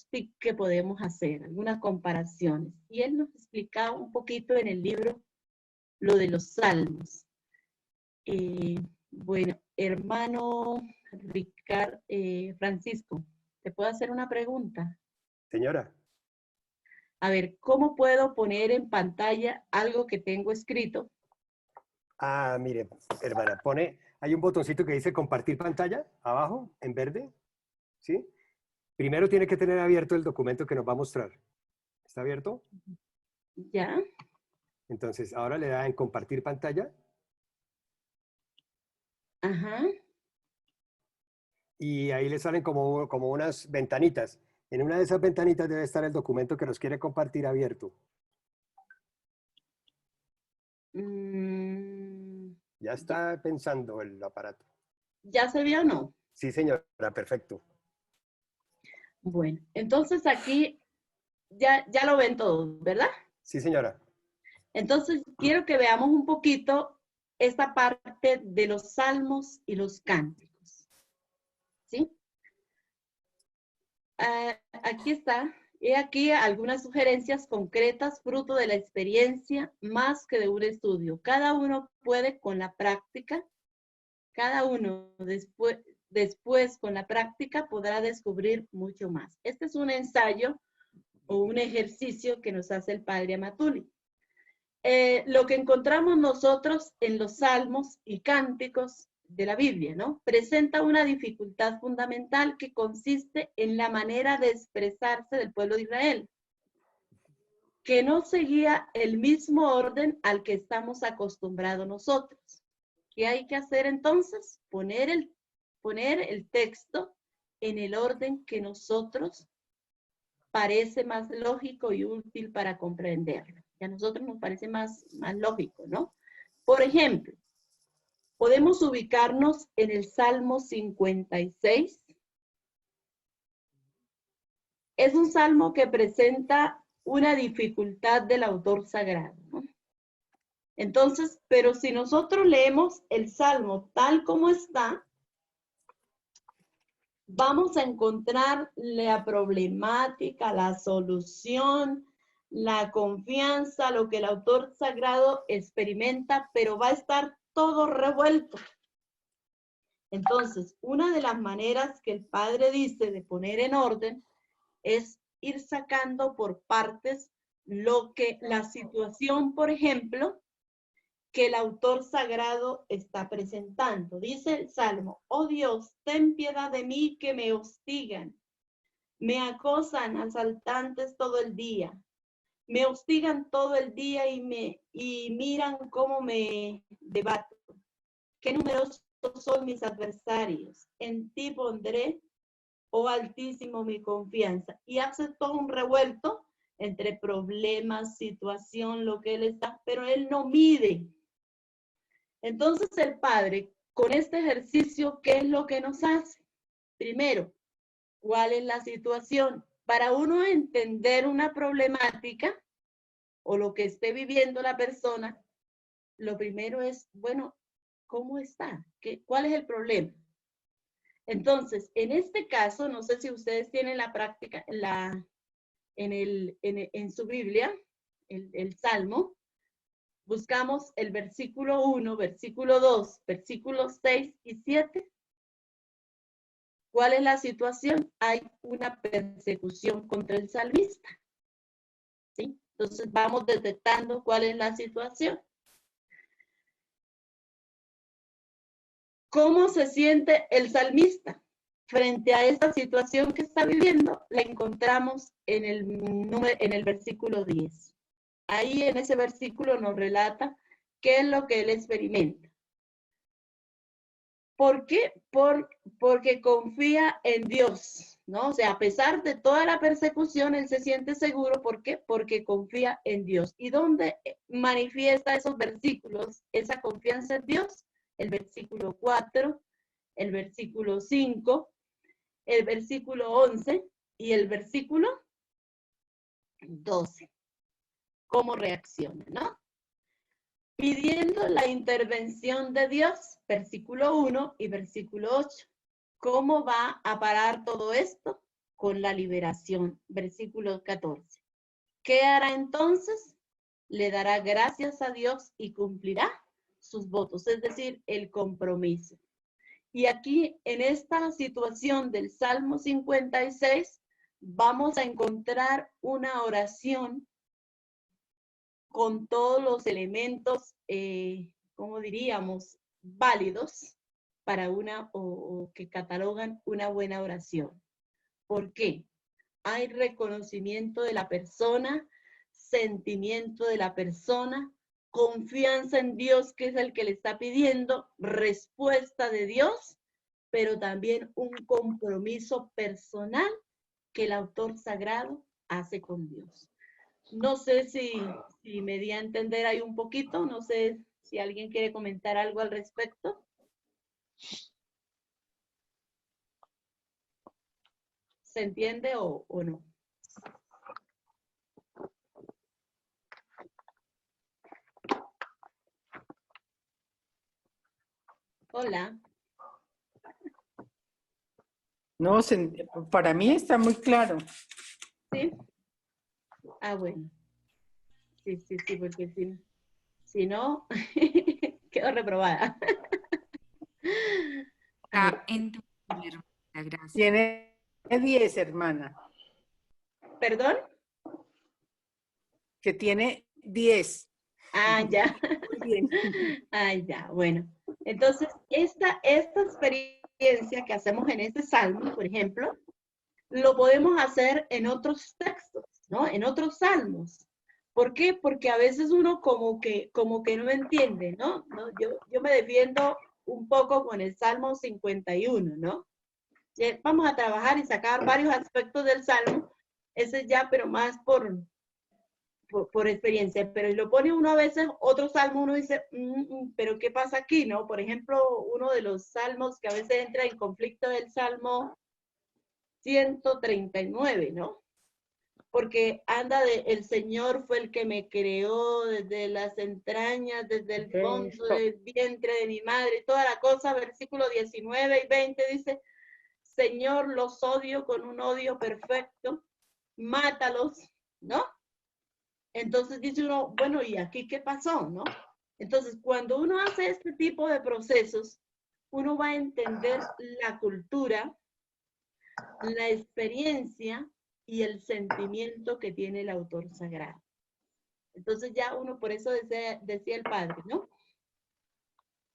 tips que podemos hacer, algunas comparaciones. Y él nos explicaba un poquito en el libro lo de los salmos. Bueno, hermano Francisco, ¿te puedo hacer una pregunta? Señora. A ver, ¿cómo puedo poner en pantalla algo que tengo escrito? Ah, mire, hermana, hay un botoncito que dice compartir pantalla, abajo, en verde, ¿sí? Primero tiene que tener abierto el documento que nos va a mostrar. ¿Está abierto? Ya. Entonces, ahora le da en compartir pantalla. Ajá. Y ahí le salen como unas ventanitas. En una de esas ventanitas debe estar el documento que nos quiere compartir abierto. Ya está pensando el aparato. ¿Ya se vio o no? Sí, señora, perfecto. Bueno, entonces aquí ya lo ven todos, ¿verdad? Sí, señora. Entonces, quiero que veamos un poquito esta parte de los salmos y los cánticos. ¿Sí? Aquí está. He aquí algunas sugerencias concretas, fruto de la experiencia más que de un estudio. Cada uno puede con la práctica, cada uno después con la práctica podrá descubrir mucho más. Este es un ensayo o un ejercicio que nos hace el padre Amatuli. Lo que encontramos nosotros en los salmos y cánticos de la Biblia, ¿no? Presenta una dificultad fundamental que consiste en la manera de expresarse del pueblo de Israel, que no seguía el mismo orden al que estamos acostumbrados nosotros. ¿Qué hay que hacer entonces? Poner el texto en el orden que nosotros parece más lógico y útil para comprenderlo. Y a nosotros nos parece más lógico, ¿no? Por ejemplo, podemos ubicarnos en el Salmo 56. Es un salmo que presenta una dificultad del autor sagrado, ¿no? Entonces, pero si nosotros leemos el salmo tal como está, vamos a encontrar la problemática, la solución, la confianza, lo que el autor sagrado experimenta, pero va a estar todo revuelto. Entonces, una de las maneras que el padre dice de poner en orden es ir sacando por partes lo que la situación, por ejemplo, que el autor sagrado está presentando. Dice el Salmo: oh Dios, ten piedad de mí que me hostigan, me acosan asaltantes todo el día, me hostigan todo el día y miran cómo me debato. Qué numerosos son mis adversarios, en ti pondré, oh Altísimo, mi confianza. Y hace todo un revuelto entre problemas, situación, lo que él está, pero él no mide. Entonces el padre, con este ejercicio, ¿qué es lo que nos hace? Primero, ¿cuál es la situación? Para uno entender una problemática o lo que esté viviendo la persona, lo primero es, bueno, ¿cómo está? ¿Cuál es el problema? Entonces, en este caso, no sé si ustedes tienen la práctica en su Biblia, el Salmo. Buscamos el versículo 1, versículo 2, versículos 6 y 7. ¿Cuál es la situación? Hay una persecución contra el salmista. ¿Sí? Entonces vamos detectando cuál es la situación. ¿Cómo se siente el salmista frente a esta situación que está viviendo? La encontramos en el versículo 10. Ahí en ese versículo nos relata qué es lo que él experimenta. ¿Por qué? Porque confía en Dios, ¿no? O sea, a pesar de toda la persecución, él se siente seguro. ¿Por qué? Porque confía en Dios. ¿Y dónde manifiesta esos versículos, esa confianza en Dios? El versículo 4, el versículo 5, el versículo 11 y el versículo 12. ¿Cómo reacciona, no? Pidiendo la intervención de Dios, versículo 1 y versículo 8. ¿Cómo va a parar todo esto? Con la liberación, versículo 14. ¿Qué hará entonces? Le dará gracias a Dios y cumplirá sus votos, es decir, el compromiso. Y aquí, en esta situación del Salmo 56, vamos a encontrar una oración con todos los elementos, ¿cómo diríamos?, válidos para o que catalogan una buena oración. ¿Por qué? Hay reconocimiento de la persona, sentimiento de la persona, confianza en Dios, que es el que le está pidiendo, respuesta de Dios, pero también un compromiso personal que el autor sagrado hace con Dios. No sé si me di a entender ahí un poquito, no sé si alguien quiere comentar algo al respecto. ¿Se entiende o no? Hola. No, para mí está muy claro. ¿Sí? Ah, bueno. Sí, porque si no, quedo reprobada. Gracias. Tiene 10, hermana. ¿Perdón? Que tiene 10. Ah, ya. Muy bien. Ah, ya, bueno. Entonces, esta experiencia que hacemos en este salmo, por ejemplo, lo podemos hacer en otros textos, ¿no? En otros salmos. ¿Por qué? Porque a veces uno como que no entiende, ¿no? Yo me defiendo un poco con el Salmo 51, ¿no? Vamos a trabajar y sacar varios aspectos del Salmo, ese ya, pero más por experiencia, pero lo pone uno a veces, otro salmo, uno dice, pero ¿qué pasa aquí, no? Por ejemplo, uno de los salmos que a veces entra en conflicto es el Salmo 139, ¿no? Porque anda el Señor fue el que me creó desde las entrañas, desde el fondo del vientre de mi madre, toda la cosa, versículo 19 y 20 dice, Señor, los odio con un odio perfecto, mátalos, ¿no? Entonces dice uno, bueno, ¿y aquí qué pasó, no? Entonces, cuando uno hace este tipo de procesos, uno va a entender la cultura, la experiencia y el sentimiento que tiene el autor sagrado. Entonces ya uno, por eso decía el padre, ¿no?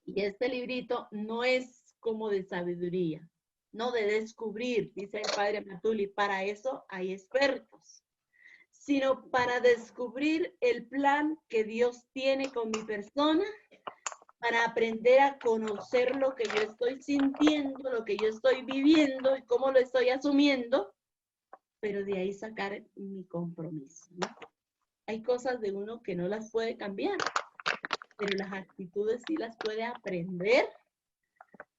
Y este librito no es como de sabiduría, no de descubrir, dice el padre Matuli, para eso hay expertos, sino para descubrir el plan que Dios tiene con mi persona, para aprender a conocer lo que yo estoy sintiendo, lo que yo estoy viviendo y cómo lo estoy asumiendo, pero de ahí sacar mi compromiso, ¿no? Hay cosas de uno que no las puede cambiar, pero las actitudes sí las puede aprender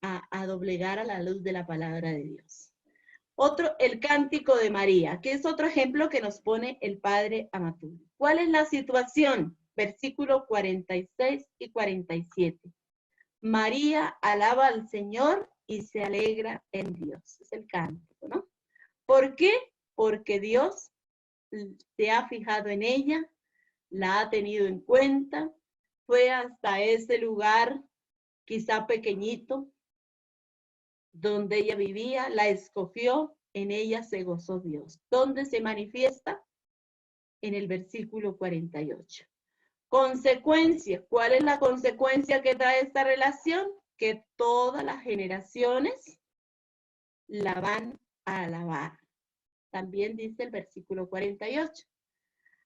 a doblegar a la luz de la palabra de Dios. Otro, el cántico de María, que es otro ejemplo que nos pone el padre Amatuli. ¿Cuál es la situación? Versículo 46 y 47. María alaba al Señor y se alegra en Dios. Es el cántico, ¿no? ¿Por qué? Porque Dios se ha fijado en ella, la ha tenido en cuenta, fue hasta ese lugar, quizá pequeñito, donde ella vivía, la escogió, en ella se gozó Dios. ¿Dónde se manifiesta? En el versículo 48. Consecuencia, ¿cuál es la consecuencia que trae esta relación? Que todas las generaciones la van a alabar. También dice el versículo 48.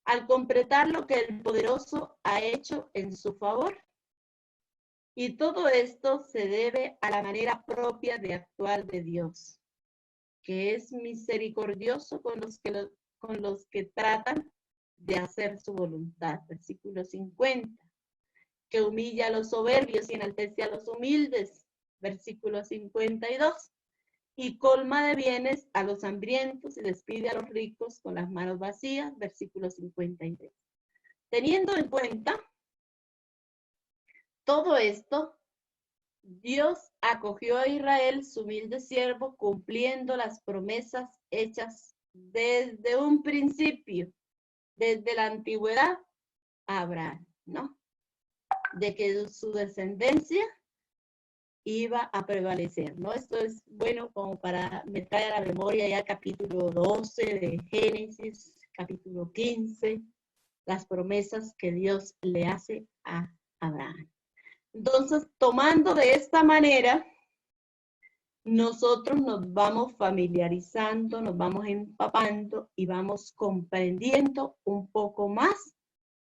Al completar lo que el poderoso ha hecho en su favor. Y todo esto se debe a la manera propia de actuar de Dios, que es misericordioso con los que tratan de hacer su voluntad. Versículo 50. Que humilla a los soberbios y enaltece a los humildes. Versículo 52. Y colma de bienes a los hambrientos y despide a los ricos con las manos vacías. Versículo 53. Teniendo en cuenta todo esto, Dios acogió a Israel, su humilde siervo, cumpliendo las promesas hechas desde un principio, desde la antigüedad a Abraham, ¿no? De que su descendencia iba a prevalecer, ¿no? Esto es bueno como para me trae a la memoria ya capítulo 12 de Génesis, capítulo 15, las promesas que Dios le hace a Abraham. Entonces, tomando de esta manera, nosotros nos vamos familiarizando, nos vamos empapando y vamos comprendiendo un poco más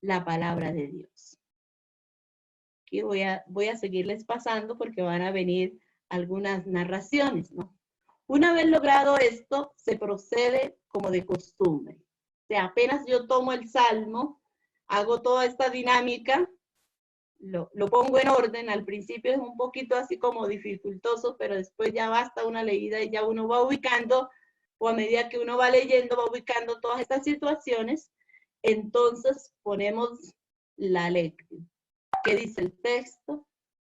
la palabra de Dios. Aquí voy a seguirles pasando porque van a venir algunas narraciones, ¿no? Una vez logrado esto, se procede como de costumbre. O sea, apenas yo tomo el salmo, hago toda esta dinámica, lo pongo en orden. Al principio es un poquito así como dificultoso, pero después ya basta una leída y ya uno va ubicando, o a medida que uno va leyendo, va ubicando todas estas situaciones. Entonces ponemos la lectura. ¿Qué dice el texto?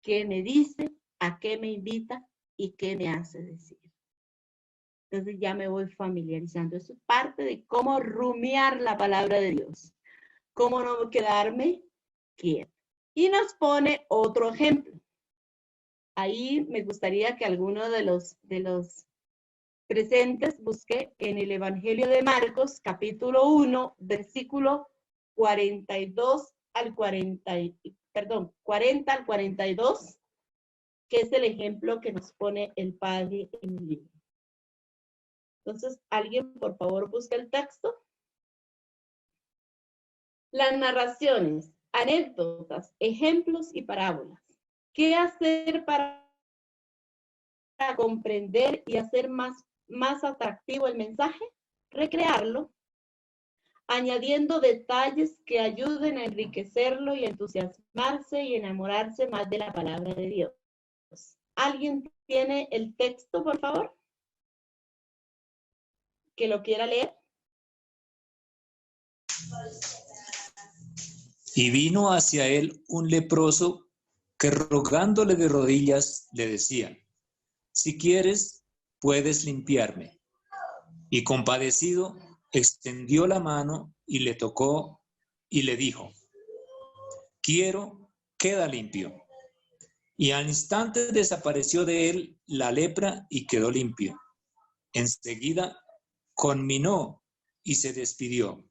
¿Qué me dice? a qué me invita y qué me hace decir. Entonces ya me voy familiarizando. Eso es parte de cómo rumiar la palabra de Dios. Cómo no quedarme quieta. Y nos pone otro ejemplo. Ahí me gustaría que alguno de los presentes busque en el Evangelio de Marcos, capítulo 1, versículo 42 al 40, perdón, 40 al 42, que es el ejemplo que nos pone el Padre en el libro. Entonces, alguien, por favor, busque el texto. Las narraciones, anécdotas, ejemplos y parábolas. ¿Qué hacer para comprender y hacer más atractivo el mensaje? Recrearlo, añadiendo detalles que ayuden a enriquecerlo y entusiasmarse y enamorarse más de la palabra de Dios. ¿Alguien tiene el texto, por favor? ¿Que lo quiera leer? Y vino hacia él un leproso que rogándole de rodillas le decía: si quieres, puedes limpiarme. Y compadecido, extendió la mano y le tocó y le dijo: quiero, queda limpio. Y al instante desapareció de él la lepra y quedó limpio. Enseguida conminó y se despidió.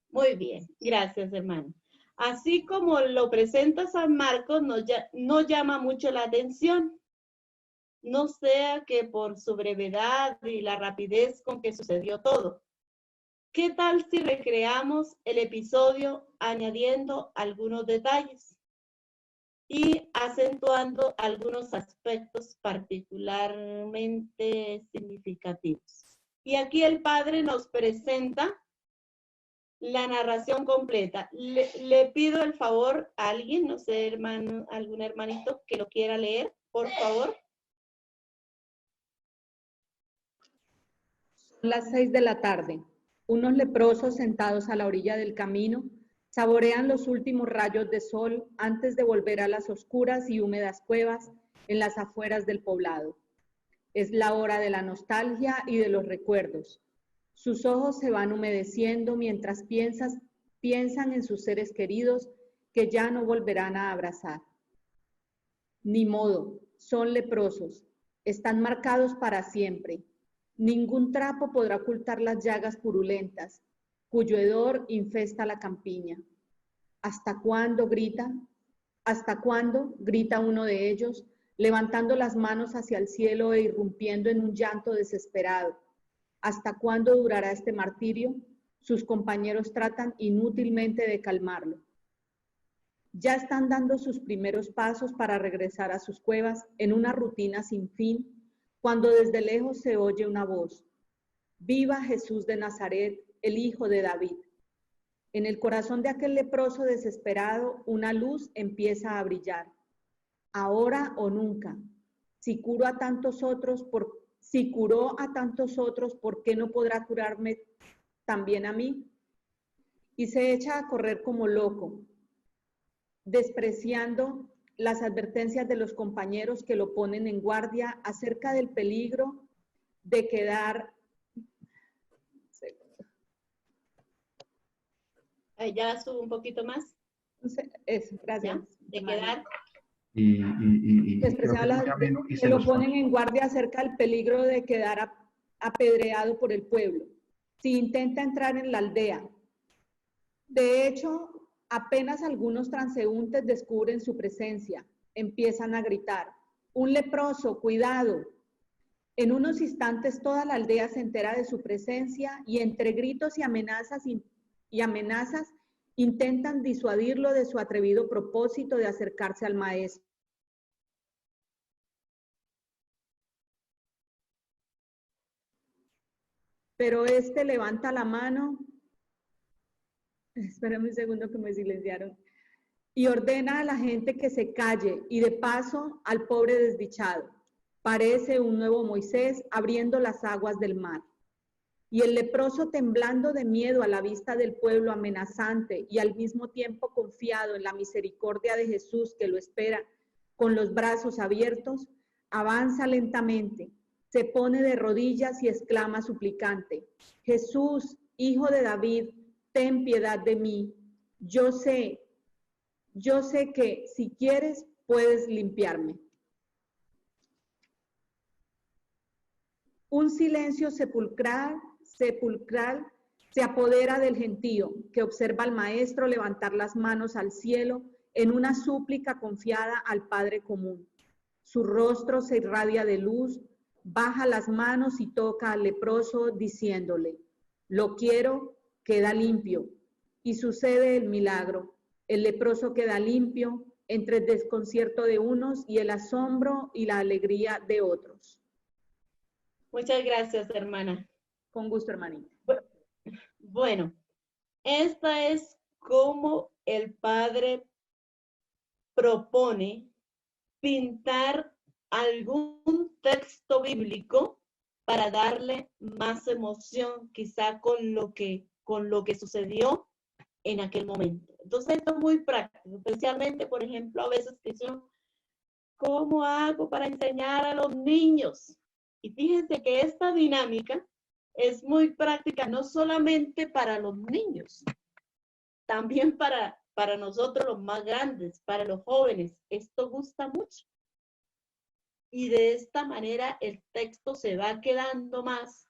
Muy bien, gracias, hermano. Así como lo presenta San Marcos, no llama mucho la atención. No sea que por su brevedad y la rapidez con que sucedió todo. ¿Qué tal si recreamos el episodio añadiendo algunos detalles y acentuando algunos aspectos particularmente significativos? Y aquí el Padre nos presenta la narración completa. Le pido el favor a alguien, no sé, hermano, algún hermanito que lo quiera leer, por favor. Son las 6 de la tarde. Unos leprosos sentados a la orilla del camino saborean los últimos rayos de sol antes de volver a las oscuras y húmedas cuevas en las afueras del poblado. Es la hora de la nostalgia y de los recuerdos. Sus ojos se van humedeciendo mientras piensan en sus seres queridos que ya no volverán a abrazar. Ni modo, son leprosos, están marcados para siempre. Ningún trapo podrá ocultar las llagas purulentas, cuyo hedor infesta la campiña. ¿Hasta cuándo gritan? ¿Hasta cuándo? Grita uno de ellos, levantando las manos hacia el cielo e irrumpiendo en un llanto desesperado. ¿Hasta cuándo durará este martirio? Sus compañeros tratan inútilmente de calmarlo. Ya están dando sus primeros pasos para regresar a sus cuevas en una rutina sin fin, cuando desde lejos se oye una voz: ¡Viva Jesús de Nazaret, el Hijo de David! En el corazón de aquel leproso desesperado, una luz empieza a brillar. Ahora o nunca. Si curó a tantos otros, ¿por qué no podrá curarme también a mí? Y se echa a correr como loco, despreciando las advertencias de los compañeros que lo ponen en guardia acerca del peligro de quedar... Ya subo un poquito más. Eso, gracias. ¿Ya? De quedar... que lo ponen en guardia acerca del peligro de quedar apedreado por el pueblo si intenta entrar en la aldea. De hecho, apenas algunos transeúntes descubren su presencia, empiezan a gritar: ¡un leproso, cuidado! En unos instantes toda la aldea se entera de su presencia y entre gritos y amenazas intentan disuadirlo de su atrevido propósito de acercarse al maestro. Pero este levanta la mano, espérame un segundo que me silenciaron, y ordena a la gente que se calle y de paso al pobre desdichado. Parece un nuevo Moisés abriendo las aguas del mar. Y el leproso, temblando de miedo a la vista del pueblo amenazante y al mismo tiempo confiado en la misericordia de Jesús que lo espera, Con los brazos abiertos, avanza lentamente, se pone de rodillas y exclama suplicante: Jesús, Hijo de David, ten piedad de mí. Yo sé que si quieres puedes limpiarme. Un silencio sepulcral se apodera del gentío, que observa al maestro levantar las manos al cielo en una súplica confiada al Padre común. Su rostro se irradia de luz, baja las manos y toca al leproso diciéndole: lo quiero, queda limpio. Y sucede el milagro. El leproso queda limpio entre el desconcierto de unos y el asombro y la alegría de otros. Muchas gracias, hermana. Con gusto, hermanita. Bueno, esta es como el Padre propone pintar algún texto bíblico para darle más emoción, quizá con lo que sucedió en aquel momento. Entonces, esto es muy práctico, especialmente, por ejemplo, a veces dicen, ¿cómo hago para enseñar a los niños? Y fíjense que esta dinámica es muy práctica, no solamente para los niños, también para nosotros los más grandes, para los jóvenes. Esto gusta mucho. Y de esta manera el texto se va quedando más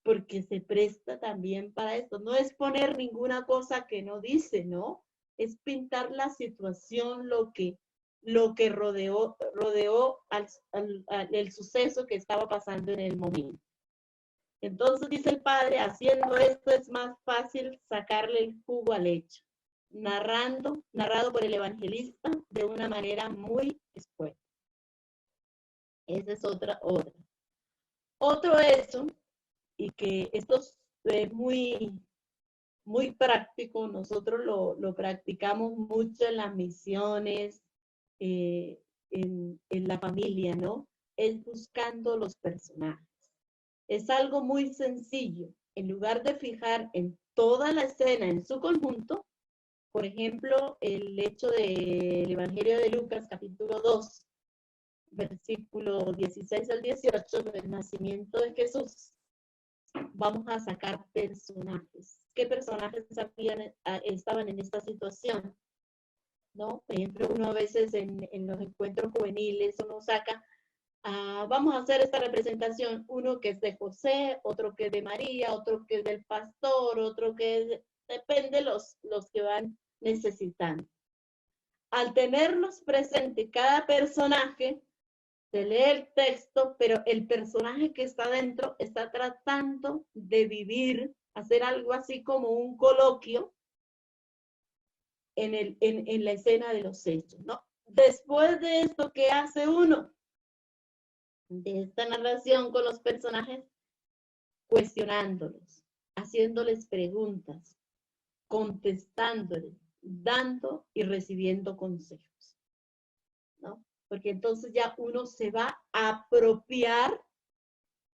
porque se presta también para esto. No es poner ninguna cosa que no dice, ¿no? Es pintar la situación, lo que rodeó el suceso que estaba pasando en el momento. Entonces dice el Padre, haciendo esto es más fácil sacarle el jugo al hecho. Narrado por el evangelista de una manera muy escueta. Esa es otra. Otro eso, y que esto es muy práctico, nosotros lo practicamos mucho en las misiones, en la familia, ¿no? Es buscando los personajes. Es algo muy sencillo. En lugar de fijar en toda la escena en su conjunto, por ejemplo, el hecho del Evangelio de Lucas, capítulo 2, versículo 16 al 18, del nacimiento de Jesús, vamos a sacar personajes. ¿Qué personajes estaban en esta situación? ¿No? Por ejemplo, uno a veces en los encuentros juveniles, uno saca, vamos a hacer esta representación, uno que es de José, otro que es de María, otro que es del pastor, otro que es, depende los que van necesitando. Al tenerlos presente cada personaje, se lee el texto, pero el personaje que está dentro está tratando de vivir, hacer algo así como un coloquio en la escena de los hechos, ¿no? Después de esto, ¿qué hace uno? De esta narración con los personajes, cuestionándolos, haciéndoles preguntas, contestándoles, dando y recibiendo consejos, ¿no? Porque entonces ya uno se va a apropiar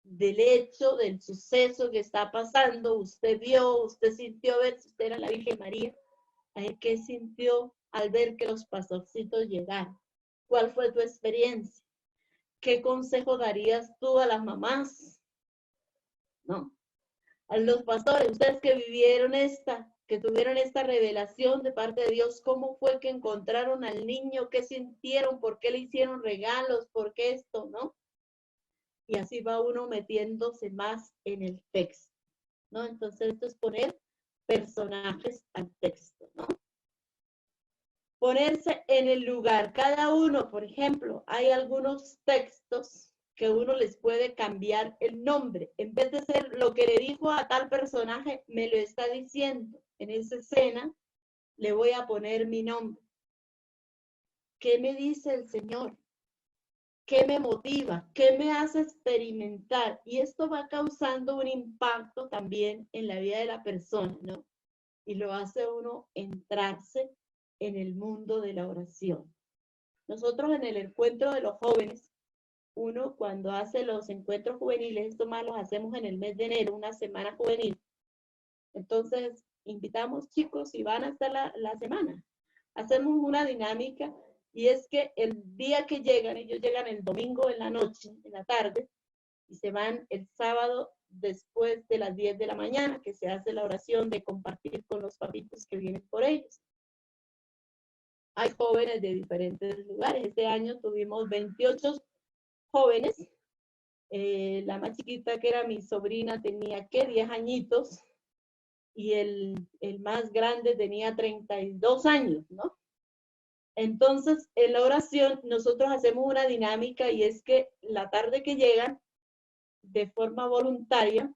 del hecho, del suceso que está pasando. Usted vio, usted sintió, a ver si usted era la Virgen María, ¿qué sintió al ver que los pastorcitos llegaron? ¿Cuál fue tu experiencia? ¿Qué consejo darías tú a las mamás? ¿No? A los pastores, ustedes que vivieron que tuvieron esta revelación de parte de Dios, ¿cómo fue que encontraron al niño? ¿Qué sintieron? ¿Por qué le hicieron regalos? ¿Por qué esto? ¿No? Y así va uno metiéndose más en el texto, ¿no? Entonces esto es poner personajes al texto, ¿no? Ponerse en el lugar. Cada uno, por ejemplo, hay algunos textos que uno les puede cambiar el nombre. En vez de ser lo que le dijo a tal personaje, me lo está diciendo. En esa escena le voy a poner mi nombre. ¿Qué me dice el Señor? ¿Qué me motiva? ¿Qué me hace experimentar? Y esto va causando un impacto también en la vida de la persona, ¿no? Y lo hace uno entrarse en el mundo de la oración. Nosotros en el encuentro de los jóvenes, uno cuando hace los encuentros juveniles, esto más los hacemos en el mes de enero, una semana juvenil. Entonces, invitamos chicos y van a estar la semana. Hacemos una dinámica Y es que el día que llegan, ellos llegan el domingo en la noche, en la tarde, y se van el sábado después de las 10 de la mañana, que se hace la oración de compartir con los papitos que vienen por ellos. Hay jóvenes de diferentes lugares. Este año tuvimos 28 jóvenes. La más chiquita, que era mi sobrina, tenía, ¿qué? 10 añitos. Y el más grande tenía 32 años, ¿no? Entonces, en la oración, nosotros hacemos una dinámica, y es que la tarde que llegan, de forma voluntaria,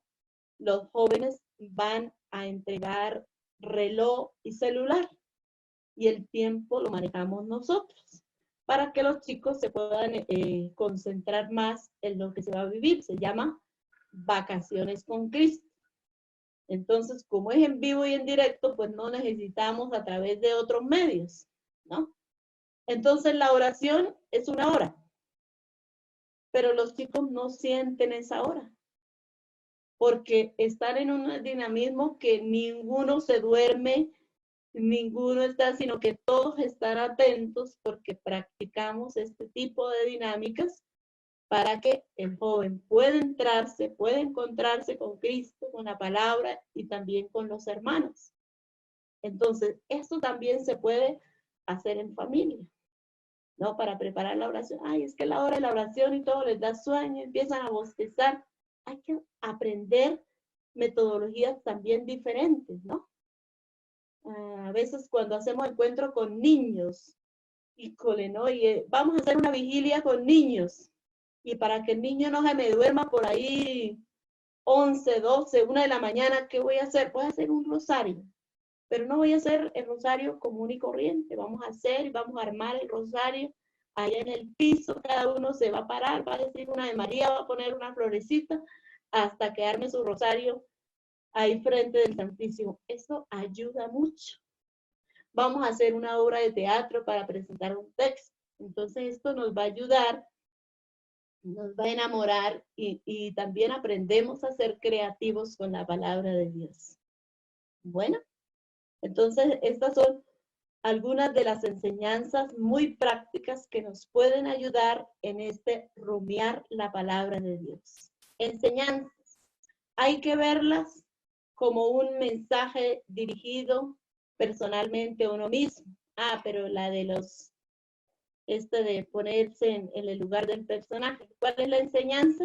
los jóvenes van a entregar reloj y celular, y el tiempo lo manejamos nosotros, para que los chicos se puedan concentrar más en lo que se va a vivir. Se llama Vacaciones con Cristo. Entonces, como es en vivo y en directo, pues no necesitamos a través de otros medios, ¿no? Entonces, la oración es una hora, pero los chicos no sienten esa hora, porque están en un dinamismo que ninguno se duerme, ninguno está, sino que todos están atentos, porque practicamos este tipo de dinámicas para que el joven pueda encontrarse con Cristo, con la palabra y también con los hermanos. Entonces, esto también se puede hacer en familia, ¿no? Para preparar la oración. Ay, es que la hora de la oración y todo les da sueño, empiezan a bostezar. Hay que aprender metodologías también diferentes, ¿no? A veces cuando hacemos encuentro con niños, híjole, ¿no? Y vamos a hacer una vigilia con niños. Y para que el niño no se me duerma por ahí 11, 12, 1 de la mañana, ¿qué voy a hacer? Voy a hacer un rosario. Pero no voy a hacer el rosario común y corriente. Vamos a armar el rosario allá en el piso. Cada uno se va a parar, va a decir una de María, va a poner una florecita hasta que arme su rosario ahí frente del Santísimo. Eso ayuda mucho. Vamos a hacer una obra de teatro para presentar un texto. Entonces esto nos va a ayudar, nos va a enamorar, y también aprendemos a ser creativos con la palabra de Dios. Bueno, entonces estas son algunas de las enseñanzas muy prácticas que nos pueden ayudar en este rumiar la palabra de Dios. Enseñanzas. Hay que verlas como un mensaje dirigido personalmente a uno mismo. Pero la de de ponerse en el lugar del personaje. ¿Cuál es la enseñanza?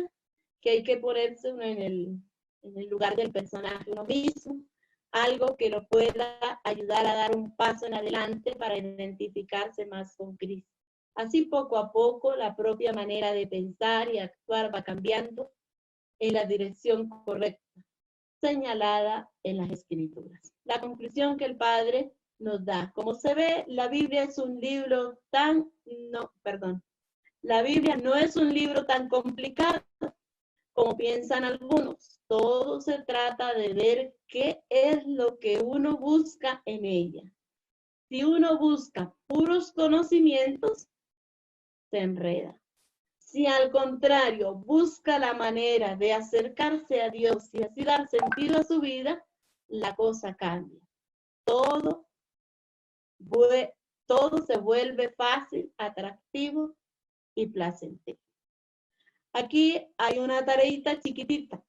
Que hay que ponerse uno en el lugar del personaje uno mismo, algo que lo pueda ayudar a dar un paso en adelante para identificarse más con Cristo. Así, poco a poco, la propia manera de pensar y actuar va cambiando en la dirección correcta, señalada en las Escrituras. La conclusión que el Padre nos da. Como se ve, la Biblia es un libro la Biblia no es un libro tan complicado como piensan algunos. Todo se trata de ver qué es lo que uno busca en ella. Si uno busca puros conocimientos, se enreda. Si al contrario busca la manera de acercarse a Dios y así dar sentido a su vida, la cosa cambia. Todo se vuelve fácil, atractivo y placentero. Aquí hay una tareita chiquitita.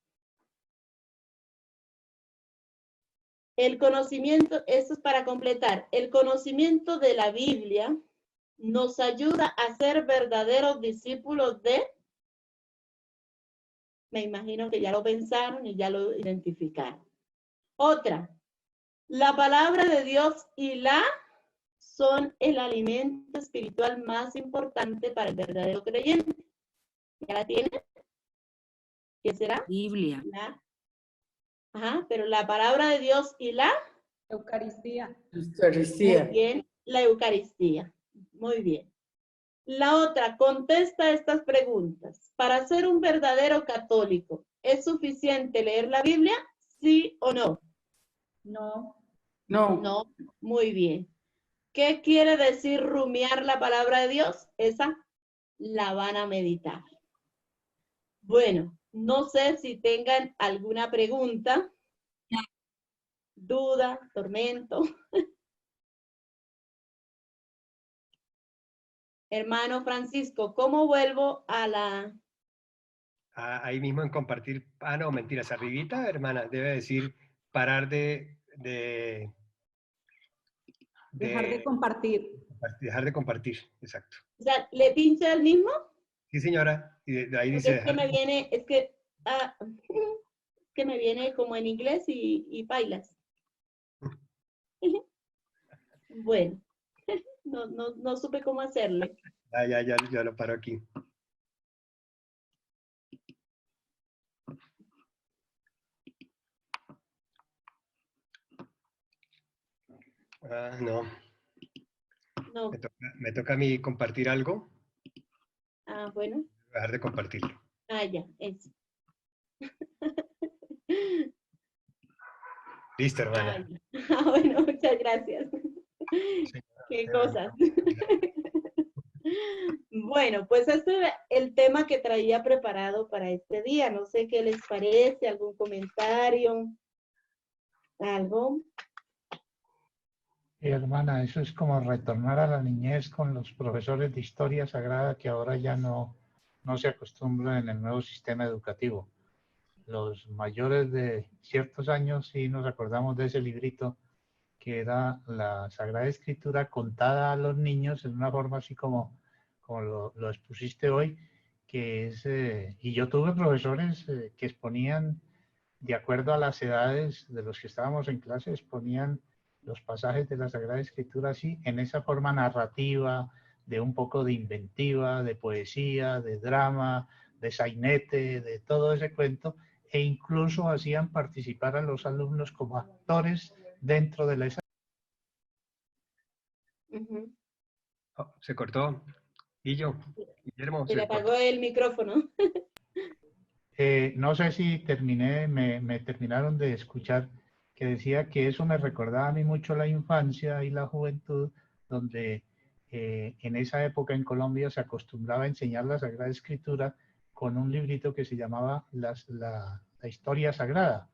El conocimiento, esto es para completar, el conocimiento de la Biblia nos ayuda a ser verdaderos discípulos de, me imagino que ya lo pensaron y ya lo identificaron. Otra, la palabra de Dios y la son el alimento espiritual más importante para el verdadero creyente. ¿Ya la tienen? ¿Qué será? Biblia. Pero la palabra de Dios y la Eucaristía. Muy bien, la Eucaristía. Muy bien. La otra, contesta estas preguntas. Para ser un verdadero católico, ¿es suficiente leer la Biblia? ¿Sí o no? No. No. Muy bien. ¿Qué quiere decir rumiar la palabra de Dios? Esa la van a meditar. Bueno, no sé si tengan alguna pregunta, duda, tormento. Hermano Francisco, ¿cómo vuelvo a la... Ahí mismo en compartir. Ah, no, mentiras. Arribita, hermana, debe decir parar Dejar de compartir. dejar de compartir. Exacto. O sea, ¿le pincha el mismo? Sí, señora. Y de ahí Porque dice es que me viene, es que me viene como en inglés y bailas. Bueno, no supe cómo hacerle. Ya lo paro aquí. No. No. Me toca a mí compartir algo. Bueno. Dejar de compartirlo. Ya, eso. Listo, hermana. Bueno, muchas gracias. Qué cosas. Bueno, pues este era el tema que traía preparado para este día. No sé qué les parece, algún comentario, algo. Hermana, eso es como retornar a la niñez con los profesores de historia sagrada que ahora ya no se acostumbran en el nuevo sistema educativo. Los mayores de ciertos años sí nos acordamos de ese librito que era la Sagrada Escritura contada a los niños en una forma así como lo expusiste hoy, que es, y yo tuve profesores que exponían, de acuerdo a las edades de los que estábamos en clase, exponían los pasajes de la Sagrada Escritura así, en esa forma narrativa, de un poco de inventiva, de poesía, de drama, de sainete, de todo ese cuento, e incluso hacían participar a los alumnos como actores dentro de la... Se cortó. Guillermo. Se le apagó el micrófono. No sé si terminé, me terminaron de escuchar, que decía que eso me recordaba a mí mucho la infancia y la juventud, donde en esa época en Colombia se acostumbraba a enseñar la Sagrada Escritura con un librito que se llamaba la Historia Sagrada,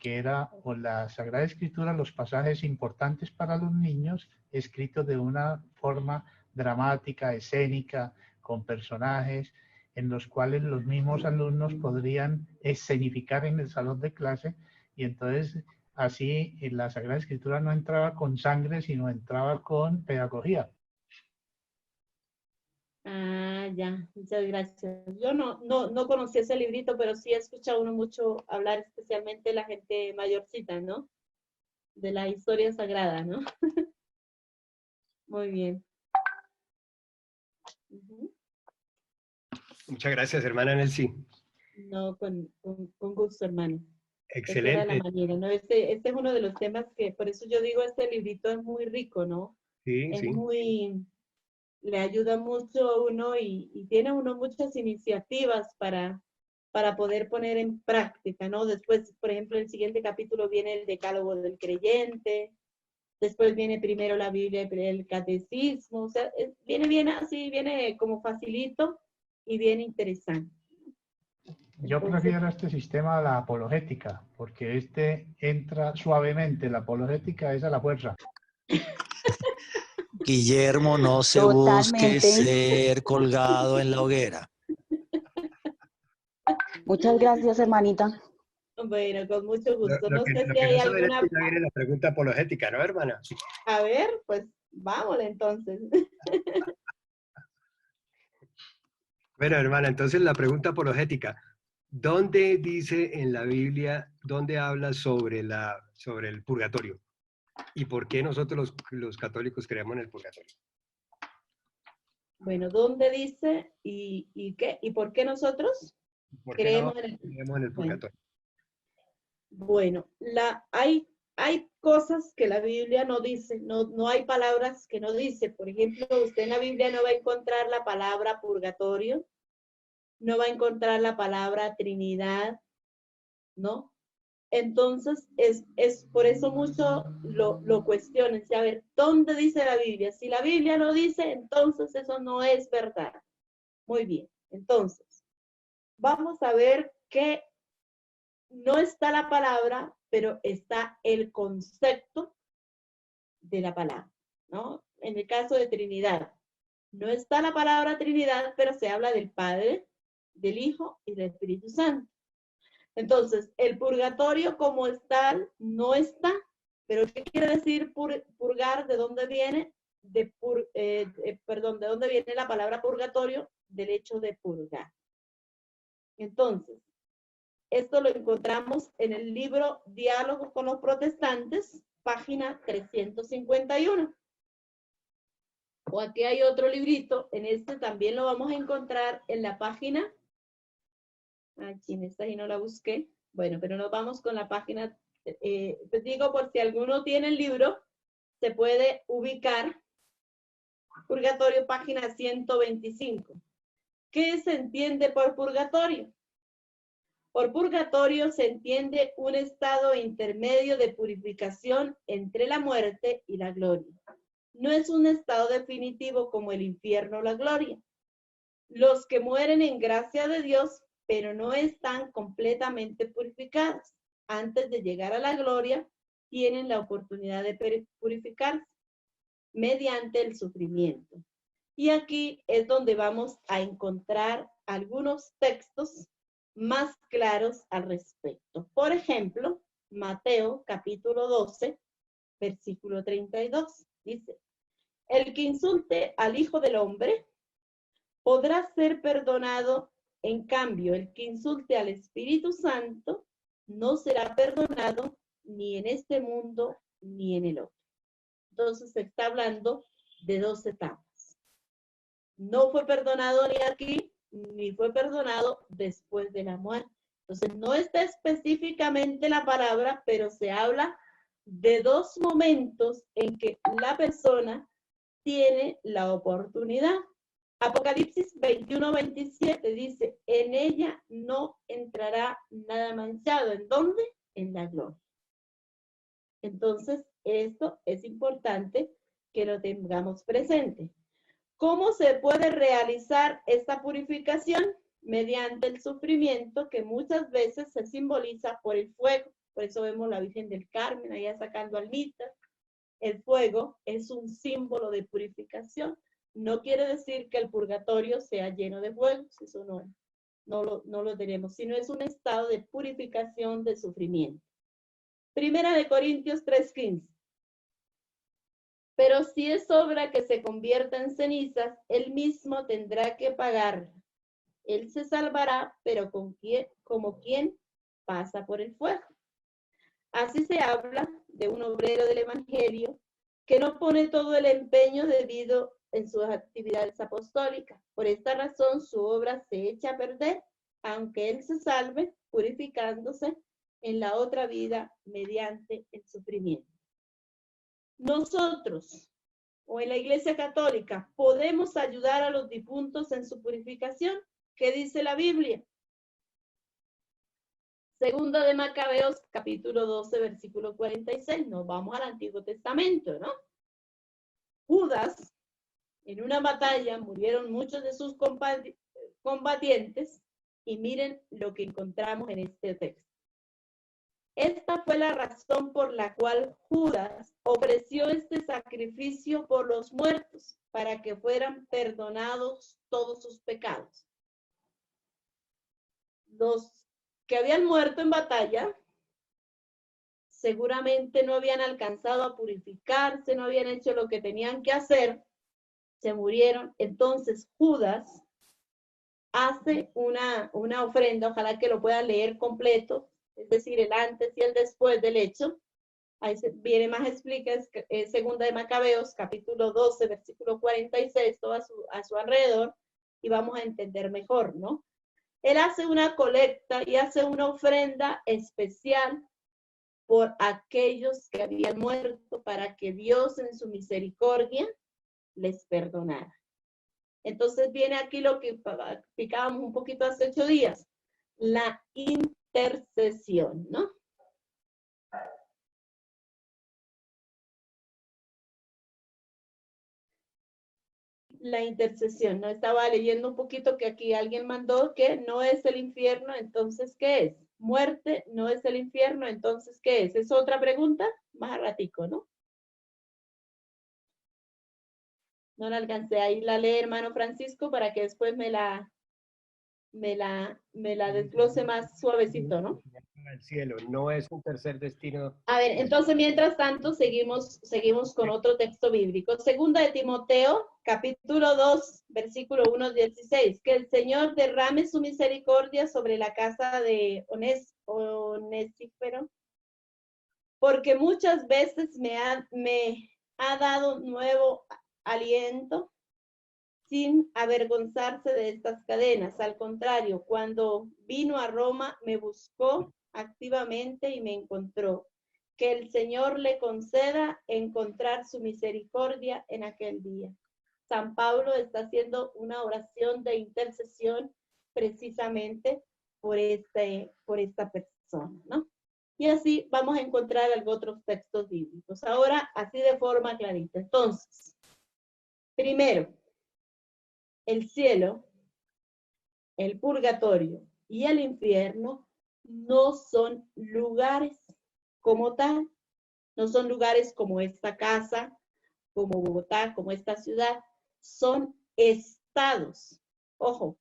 que era o la Sagrada Escritura, los pasajes importantes para los niños, escritos de una forma dramática, escénica, con personajes, en los cuales los mismos alumnos podrían escenificar en el salón de clase, y entonces así la Sagrada Escritura no entraba con sangre, sino entraba con pedagogía. Ya, muchas gracias. Yo no conocí ese librito, pero sí he escuchado uno mucho hablar, especialmente la gente mayorcita, ¿no? De la historia sagrada, ¿no? Muy bien. Muchas gracias, hermana Nelcy. No, con gusto, hermano. Excelente. Esa era la manera, ¿no? Este es uno de los temas que, por eso yo digo, este librito es muy rico, ¿no? Sí, es sí. Le ayuda mucho a uno y tiene uno muchas iniciativas para poder poner en práctica, ¿no? Después, por ejemplo, el siguiente capítulo viene el Decálogo del Creyente, después viene primero la Biblia, el Catecismo, o sea, viene bien así, viene como facilito y bien interesante. Yo prefiero este sistema a la apologética, porque este entra suavemente, la apologética es a la fuerza. Guillermo, no se busque ser colgado en la hoguera. Muchas gracias, hermanita. Bueno, con mucho gusto. Lo No que sé no si hay saber es alguna... que ya viene la pregunta apologética, ¿no, hermana? A ver, pues vámonos entonces. Bueno, hermana, entonces la pregunta apologética. ¿Dónde dice en la Biblia, dónde habla sobre el purgatorio? ¿Y por qué nosotros los católicos creemos en el purgatorio? Bueno, ¿dónde dice y qué? ¿Y por qué nosotros creemos en el purgatorio? Bueno, hay cosas que la Biblia no dice, no hay palabras que no dice. Por ejemplo, usted en la Biblia no va a encontrar la palabra purgatorio, no va a encontrar la palabra Trinidad, ¿no? Entonces, es por eso mucho lo cuestionan. A ver, ¿dónde dice la Biblia? Si la Biblia no dice, entonces eso no es verdad. Muy bien. Entonces, vamos a ver que no está la palabra, pero está el concepto de la palabra, ¿no? En el caso de Trinidad, No está la palabra Trinidad, pero se habla del Padre, del Hijo y del Espíritu Santo. Entonces, el purgatorio como tal no está. Pero ¿qué quiere decir purgar? ¿De dónde viene? ¿de dónde viene la palabra purgatorio? Del hecho de purgar. Entonces, esto lo encontramos en el libro Diálogos con los Protestantes, página 351. O aquí hay otro librito, en este también lo vamos a encontrar en la página, aquí en esta y no la busqué, bueno, pero nos vamos con la página, les digo por si alguno tiene el libro, se puede ubicar, purgatorio, página 125. ¿Qué se entiende por purgatorio? Por purgatorio se entiende un estado intermedio de purificación entre la muerte y la gloria. No es un estado definitivo como el infierno o la gloria. Los que mueren en gracia de Dios, pero no están completamente purificados, antes de llegar a la gloria, tienen la oportunidad de purificarse mediante el sufrimiento. Y aquí es donde vamos a encontrar algunos textos más claros al respecto. Por ejemplo, Mateo capítulo 12, versículo 32, dice: el que insulte al Hijo del Hombre podrá ser perdonado, en cambio, el que insulte al Espíritu Santo no será perdonado ni en este mundo ni en el otro. Entonces se está hablando de dos etapas. No fue perdonado ni aquí, ni fue perdonado después de la muerte. Entonces no está específicamente la palabra, pero se habla de dos momentos en que la persona tiene la oportunidad. Apocalipsis 21:27 dice: en ella no entrará nada manchado. ¿En dónde? En la gloria. Entonces, esto es importante que lo tengamos presente. ¿Cómo se puede realizar esta purificación? Mediante el sufrimiento, que muchas veces se simboliza por el fuego. Por eso vemos la Virgen del Carmen allá sacando almitas. El fuego es un símbolo de purificación. No quiere decir que el purgatorio sea lleno de fuego, eso no lo tenemos, sino es un estado de purificación de sufrimiento. Primera de Corintios 3:15. Pero si es obra que se convierta en cenizas, él mismo tendrá que pagarla. Él se salvará, pero como quien pasa por el fuego. Así se habla de un obrero del Evangelio que no pone todo el empeño debido en sus actividades apostólicas. Por esta razón su obra se echa a perder, aunque él se salve purificándose en la otra vida mediante el sufrimiento. Nosotros, o en la Iglesia Católica, podemos ayudar a los difuntos en su purificación. ¿Qué dice la Biblia? Segunda de Macabeos, capítulo 12, versículo 46. Nos vamos al Antiguo Testamento, ¿no? Judas, en una batalla, murieron muchos de sus combatientes, y miren lo que encontramos en este texto. Esta fue la razón por la cual Judas ofreció este sacrificio por los muertos, para que fueran perdonados todos sus pecados. Los que habían muerto en batalla seguramente no habían alcanzado a purificarse, no habían hecho lo que tenían que hacer, se murieron. Entonces Judas hace una ofrenda, ojalá que lo puedan leer completo, es decir, el antes y el después del hecho. Ahí viene más explica, segunda de Macabeos, capítulo 12, versículo 46, todo a su alrededor, y vamos a entender mejor, ¿no? Él hace una colecta y hace una ofrenda especial por aquellos que habían muerto, para que Dios en su misericordia les perdonara. Entonces viene aquí lo que explicábamos un poquito hace 8 días, la intercesión, ¿no? La intercesión, ¿no? Estaba leyendo un poquito que aquí alguien mandó que no es el infierno, entonces, ¿qué es? Muerte no es el infierno, entonces, ¿qué es? Es otra pregunta, más a ratico, ¿no? No la alcancé. Ahí la lee hermano Francisco para que después me la desglose más suavecito, ¿no? El cielo no es un tercer destino. A ver, entonces mientras tanto seguimos con otro texto bíblico. Segunda de Timoteo, capítulo 2, versículo 1-16. Que el Señor derrame su misericordia sobre la casa de Onesífero, porque muchas veces me ha dado nuevo aliento sin avergonzarse de estas cadenas. Al contrario, cuando vino a Roma, me buscó activamente y me encontró. Que el Señor le conceda encontrar su misericordia en aquel día. San Pablo está haciendo una oración de intercesión precisamente por esta persona, ¿no? Y así vamos a encontrar otros textos bíblicos. Ahora, así de forma clarita. Entonces, primero, el cielo, el purgatorio y el infierno no son lugares como tal, no son lugares como esta casa, como Bogotá, como esta ciudad, son estados. Ojo,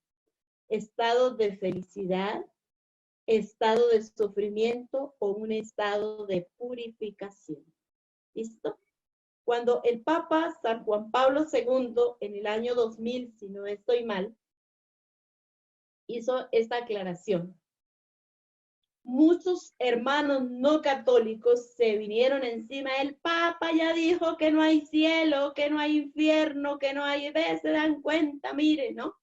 estados de felicidad, estado de sufrimiento o un estado de purificación. ¿Listo? Cuando el Papa San Juan Pablo II, en el año 2000, si no estoy mal, hizo esta aclaración. Muchos hermanos no católicos se vinieron encima. El Papa ya dijo que no hay cielo, que no hay infierno, que no hay... Se dan cuenta, mire, ¿no?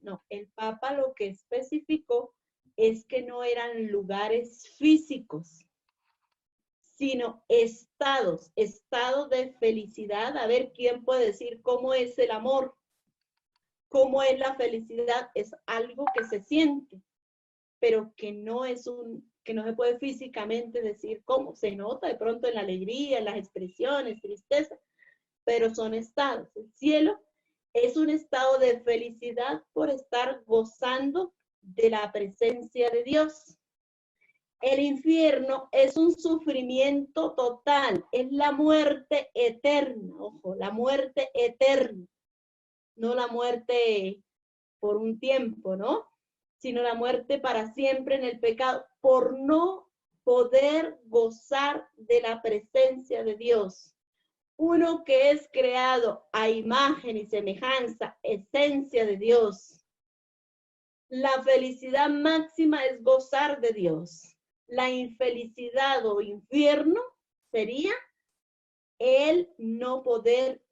No, el Papa lo que especificó es que no eran lugares físicos, sino estados de felicidad. A ver, ¿quién puede decir cómo es el amor? ¿Cómo es la felicidad? Es algo que se siente, pero que no se puede físicamente decir cómo. Se nota de pronto en la alegría, en las expresiones, tristeza, pero son estados. El cielo es un estado de felicidad por estar gozando de la presencia de Dios. El infierno es un sufrimiento total, es la muerte eterna, ojo, la muerte eterna, no la muerte por un tiempo, ¿no? Sino la muerte para siempre en el pecado, por no poder gozar de la presencia de Dios. Uno que es creado a imagen y semejanza, esencia de Dios. La felicidad máxima es gozar de Dios. La infelicidad o infierno sería el no poder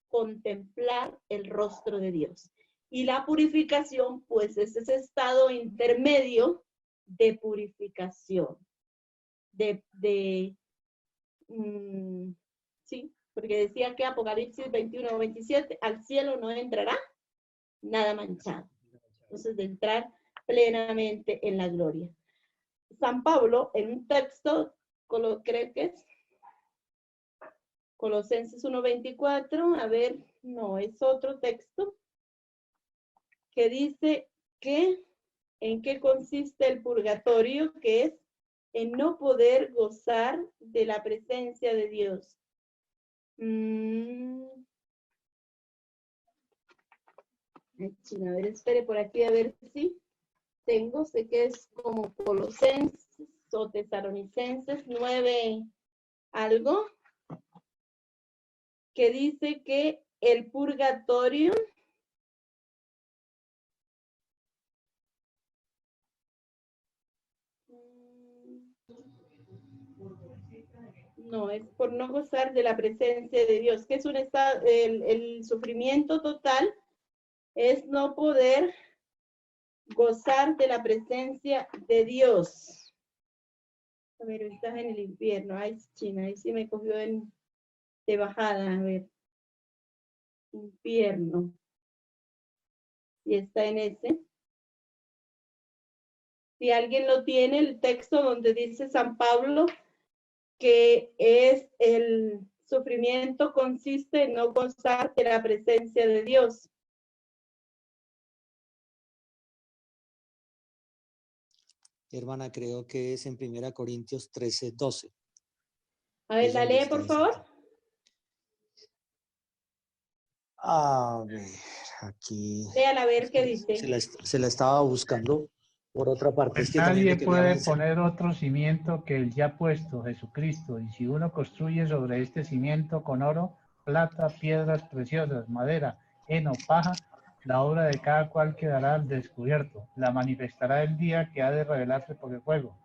contemplar el rostro de Dios. Y la purificación, pues, es ese estado intermedio de purificación. Sí, porque decía que Apocalipsis 21-27, al cielo no entrará nada manchado. Entonces, de entrar plenamente en la gloria. San Pablo, en un texto, creo que es Colosenses 1:24, a ver, no, es otro texto, que dice que en qué consiste el purgatorio, que es en no poder gozar de la presencia de Dios. A ver, espere por aquí a ver si tengo, sé que es como Colosenses o Tesalonicenses 9 algo, que dice que el purgatorio no, es por no gozar de la presencia de Dios, que es un estado, el sufrimiento total es no poder gozar de la presencia de Dios. A ver, estás en el infierno. Ay, China, ahí sí me cogió de bajada. A ver. Infierno. Y está en ese. Si alguien lo tiene, el texto donde dice San Pablo que es el sufrimiento consiste en no gozar de la presencia de Dios. Hermana, creo que es en 1 Corintios 13:12. A ver, la lee, por favor. A ver, aquí Léala a ver qué dice. se la estaba buscando por otra parte. Es Pues que también nadie le quería puede mencionar. poner otro cimiento que el ya puesto, Jesucristo. Y si uno construye sobre este cimiento con oro, plata, piedras preciosas, madera, heno, paja, la obra de cada cual quedará al descubierto. La manifestará el día que ha de revelarse por el fuego.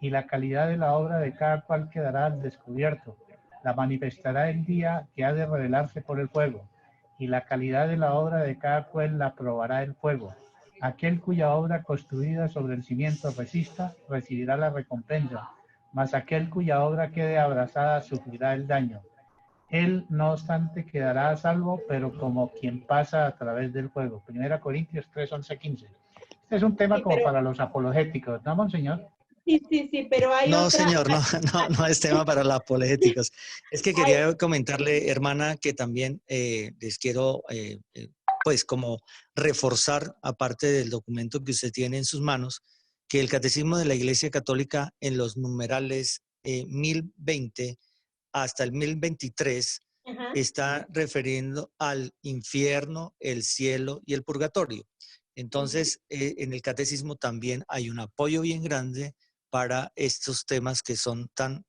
Y la calidad de la obra de cada cual quedará al descubierto. La manifestará el día que ha de revelarse por el fuego. Y la calidad de la obra de cada cual la probará el fuego. Aquel cuya obra construida sobre el cimiento resista, recibirá la recompensa, mas aquel cuya obra quede abrazada sufrirá el daño. Él, no obstante, quedará a salvo, pero como quien pasa a través del fuego. 1 Corintios 3, 11, 15. Este es un tema Sí, como pero, para los apologéticos, ¿no, monseñor? sí, pero hay No, otra. señor, no es tema para los apologéticos. Es que quería comentarle, hermana, que también les quiero, pues, como reforzar, aparte del documento que usted tiene en sus manos, que el Catecismo de la Iglesia Católica en los numerales 1020 hasta el 1023 Ajá. está refiriendo al infierno, el cielo y el purgatorio. Entonces, en el catecismo también hay un apoyo bien grande para estos temas que son tan,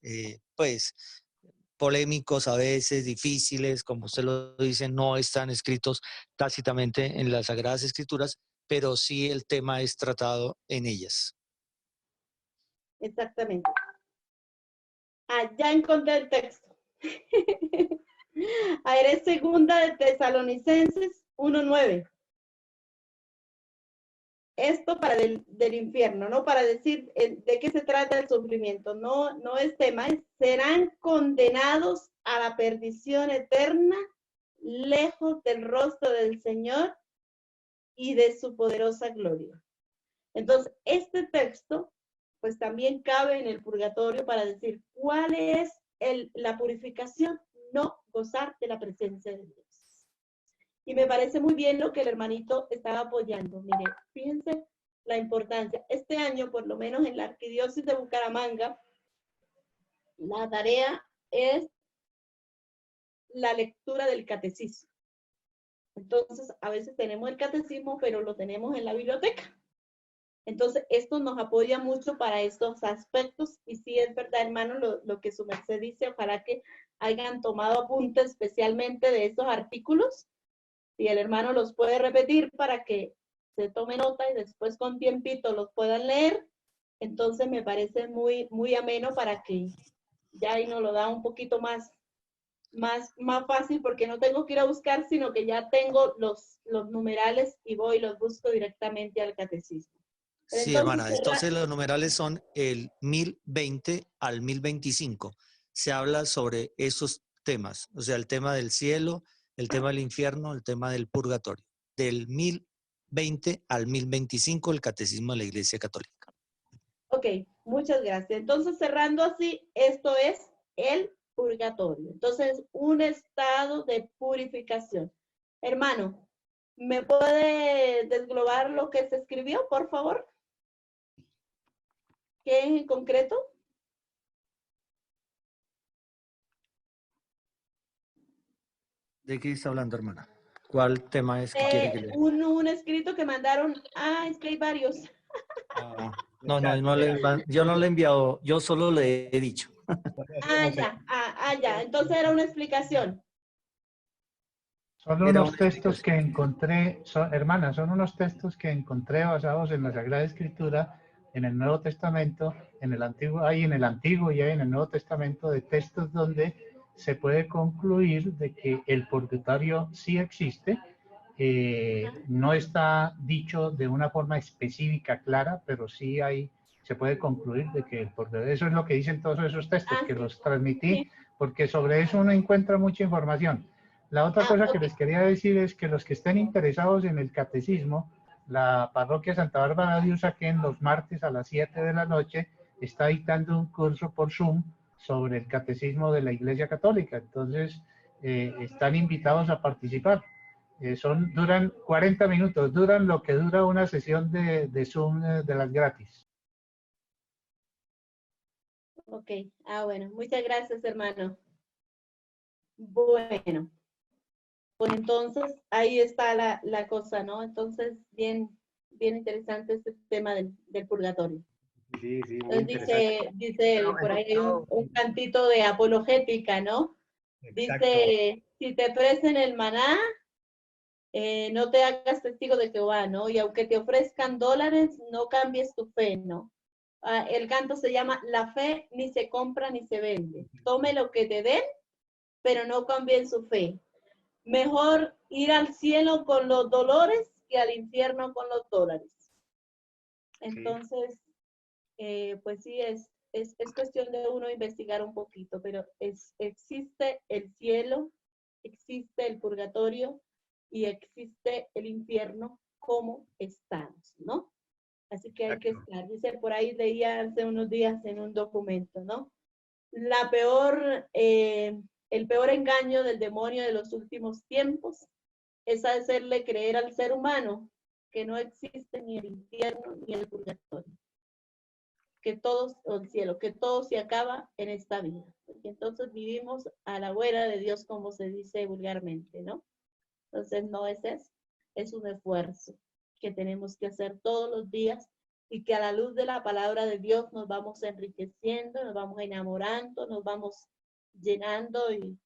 pues, polémicos a veces, difíciles, como usted lo dice, no están escritos tácitamente en las Sagradas Escrituras, pero sí el tema es tratado en ellas. Exactamente. Ah, ya encontré el texto. A ver, es segunda de Tesalonicenses 1:9. Esto para del infierno, ¿no? Para decir de qué se trata el sufrimiento. No es tema, serán condenados a la perdición eterna, lejos del rostro del Señor y de su poderosa gloria. Entonces, este texto, pues también cabe en el purgatorio para decir cuál es la purificación, no gozar de la presencia de Dios. Y me parece muy bien lo que el hermanito estaba apoyando. Mire, fíjense la importancia. Este año, por lo menos en la Arquidiócesis de Bucaramanga, la tarea es la lectura del catecismo. Entonces, a veces tenemos el catecismo, pero lo tenemos en la biblioteca. Entonces, esto nos apoya mucho para estos aspectos. Y sí, es verdad, hermano, lo que su merced dice, ojalá que hayan tomado apuntes especialmente de estos artículos. Y el hermano los puede repetir para que se tome nota y después con tiempito los puedan leer. Entonces me parece muy, muy ameno para que ya ahí nos lo da un poquito más fácil, porque no tengo que ir a buscar, sino que ya tengo los numerales y voy y los busco directamente al catecismo. Pero Sí, hermana. Entonces los numerales son el 1020 al 1025. Se habla sobre esos temas, o sea, el tema del cielo, el tema del infierno, el tema del purgatorio. Del 1020 al 1025, el Catecismo de la Iglesia Católica. Ok, muchas gracias. Entonces, cerrando así, esto es el purgatorio. Entonces, un estado de purificación. Hermano, ¿me puede desglobar lo que se escribió, por favor? ¿Qué es en concreto? ¿De qué está hablando, hermana? ¿Cuál tema es que quiere que lea? Un escrito que mandaron. Ah, es que hay varios. No, yo no le he enviado, yo solo le he dicho. Ya. Entonces era una explicación. Son unos textos que encontré, hermana, son unos textos que encontré basados en la Sagrada Escritura, en el Nuevo Testamento, en el Antiguo y hay en el Nuevo Testamento, de textos donde se puede concluir de que el purgatorio sí existe. No está dicho de una forma específica, clara, pero sí se puede concluir de que el purgatorio, eso es lo que dicen todos esos textos, que los transmití, porque sobre eso uno encuentra mucha información. La otra cosa que les quería decir es que los que estén interesados en el catecismo, la parroquia Santa Bárbara de Usaquén, los martes a las 7 de la noche, está dictando un curso por Zoom sobre el catecismo de la Iglesia Católica. Entonces, están invitados a participar. Duran 40 minutos, duran lo que dura una sesión de Zoom de las gratis. Ok, bueno, muchas gracias, hermano. Bueno. pues entonces ahí está la cosa, ¿no? Entonces, bien interesante este tema del purgatorio. Sí, sí, muy Entonces interesante. dice por ahí un cantito de apologética, ¿no? Exacto. Dice, si te ofrecen el maná, no te hagas testigo de Jehová, ¿no? Y aunque te ofrezcan dólares, no cambies tu fe, ¿no? El canto se llama La fe ni se compra ni se vende. Tome lo que te den, pero no cambien su fe. Mejor ir al cielo con los dolores que al infierno con los dólares. Entonces, pues sí, es cuestión de uno investigar un poquito, pero existe el cielo, existe el purgatorio y existe el infierno como estados, ¿no? Así que hay que estar. Dice, por ahí leía hace unos días en un documento, ¿no? El peor engaño del demonio de los últimos tiempos es hacerle creer al ser humano que no existe ni el infierno ni el purgatorio, que todo, o el cielo, que todo se acaba en esta vida. Porque entonces vivimos a la buena de Dios, como se dice vulgarmente, ¿no? Entonces no es eso, es un esfuerzo que tenemos que hacer todos los días y que a la luz de la palabra de Dios nos vamos enriqueciendo, nos vamos enamorando, nos vamos llenando y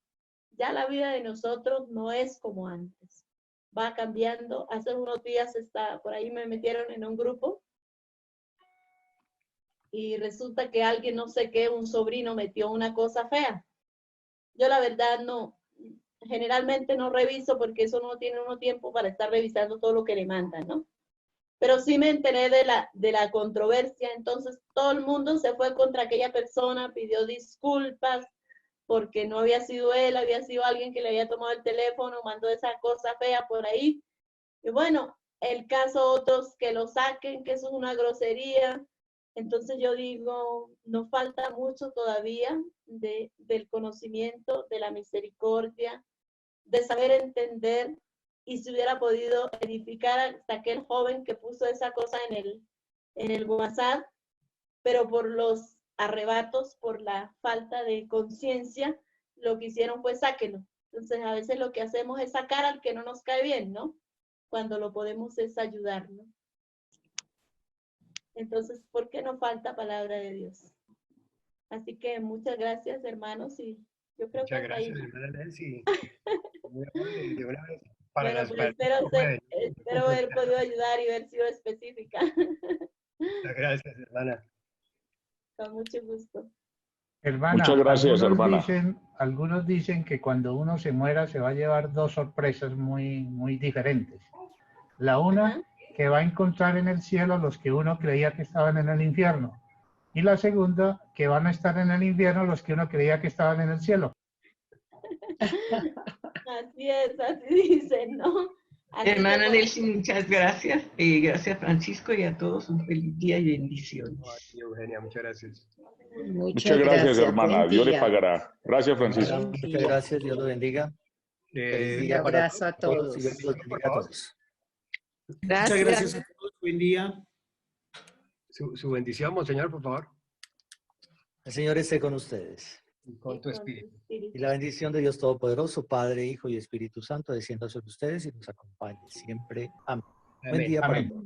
ya la vida de nosotros no es como antes. Va cambiando. Hace unos días por ahí me metieron en un grupo y resulta que alguien, no sé qué, un sobrino metió una cosa fea. Yo la verdad no, generalmente no reviso porque eso no tiene uno tiempo para estar revisando todo lo que le mandan, ¿no? Pero sí me enteré de la controversia, entonces todo el mundo se fue contra aquella persona, pidió disculpas porque no había sido él, había sido alguien que le había tomado el teléfono, mandó esa cosa fea por ahí. Y bueno, el caso otros que lo saquen, que eso es una grosería. Entonces yo digo, nos falta mucho todavía del conocimiento, de la misericordia, de saber entender, y si hubiera podido edificar hasta aquel joven que puso esa cosa en el WhatsApp, pero por los arrebatos, por la falta de conciencia, lo que hicieron fue sáquenlo. Entonces a veces lo que hacemos es sacar al que no nos cae bien, ¿no? Cuando lo podemos es ayudarlo. Entonces, ¿por qué no falta palabra de Dios? Así que muchas gracias, hermanos, y yo creo que Muchas hasta ahí. gracias, hermana Nancy. Muy amable, de una vez. Bueno, pues espero haber podido ayudar y haber sido específica. Muchas gracias, hermana. Con mucho gusto. Hermana, Muchas gracias, hermana. Algunos dicen que cuando uno se muera se va a llevar dos sorpresas muy diferentes. La una, que va a encontrar en el cielo a los que uno creía que estaban en el infierno. Y la segunda, que van a estar en el infierno los que uno creía que estaban en el cielo. Así es, así dicen, ¿no? Así Hermana como- Nelson, muchas gracias. Gracias, Francisco, y a todos un feliz día y bendiciones. Eugenia, muchas gracias. Muchas gracias, hermana. Dios le pagará. Gracias, Francisco. Muchas gracias, Dios lo bendiga. Feliz Un día para abrazo a todos. y Dios los bendiga a todos. Muchas gracias a todos. Buen día. Su bendición, monseñor, por favor. El Señor esté con ustedes. Y con tu espíritu. Y la bendición de Dios Todopoderoso, Padre, Hijo y Espíritu Santo, descienda sobre ustedes y nos acompañe siempre. Amén. Buen Amén. día para Amén. todos.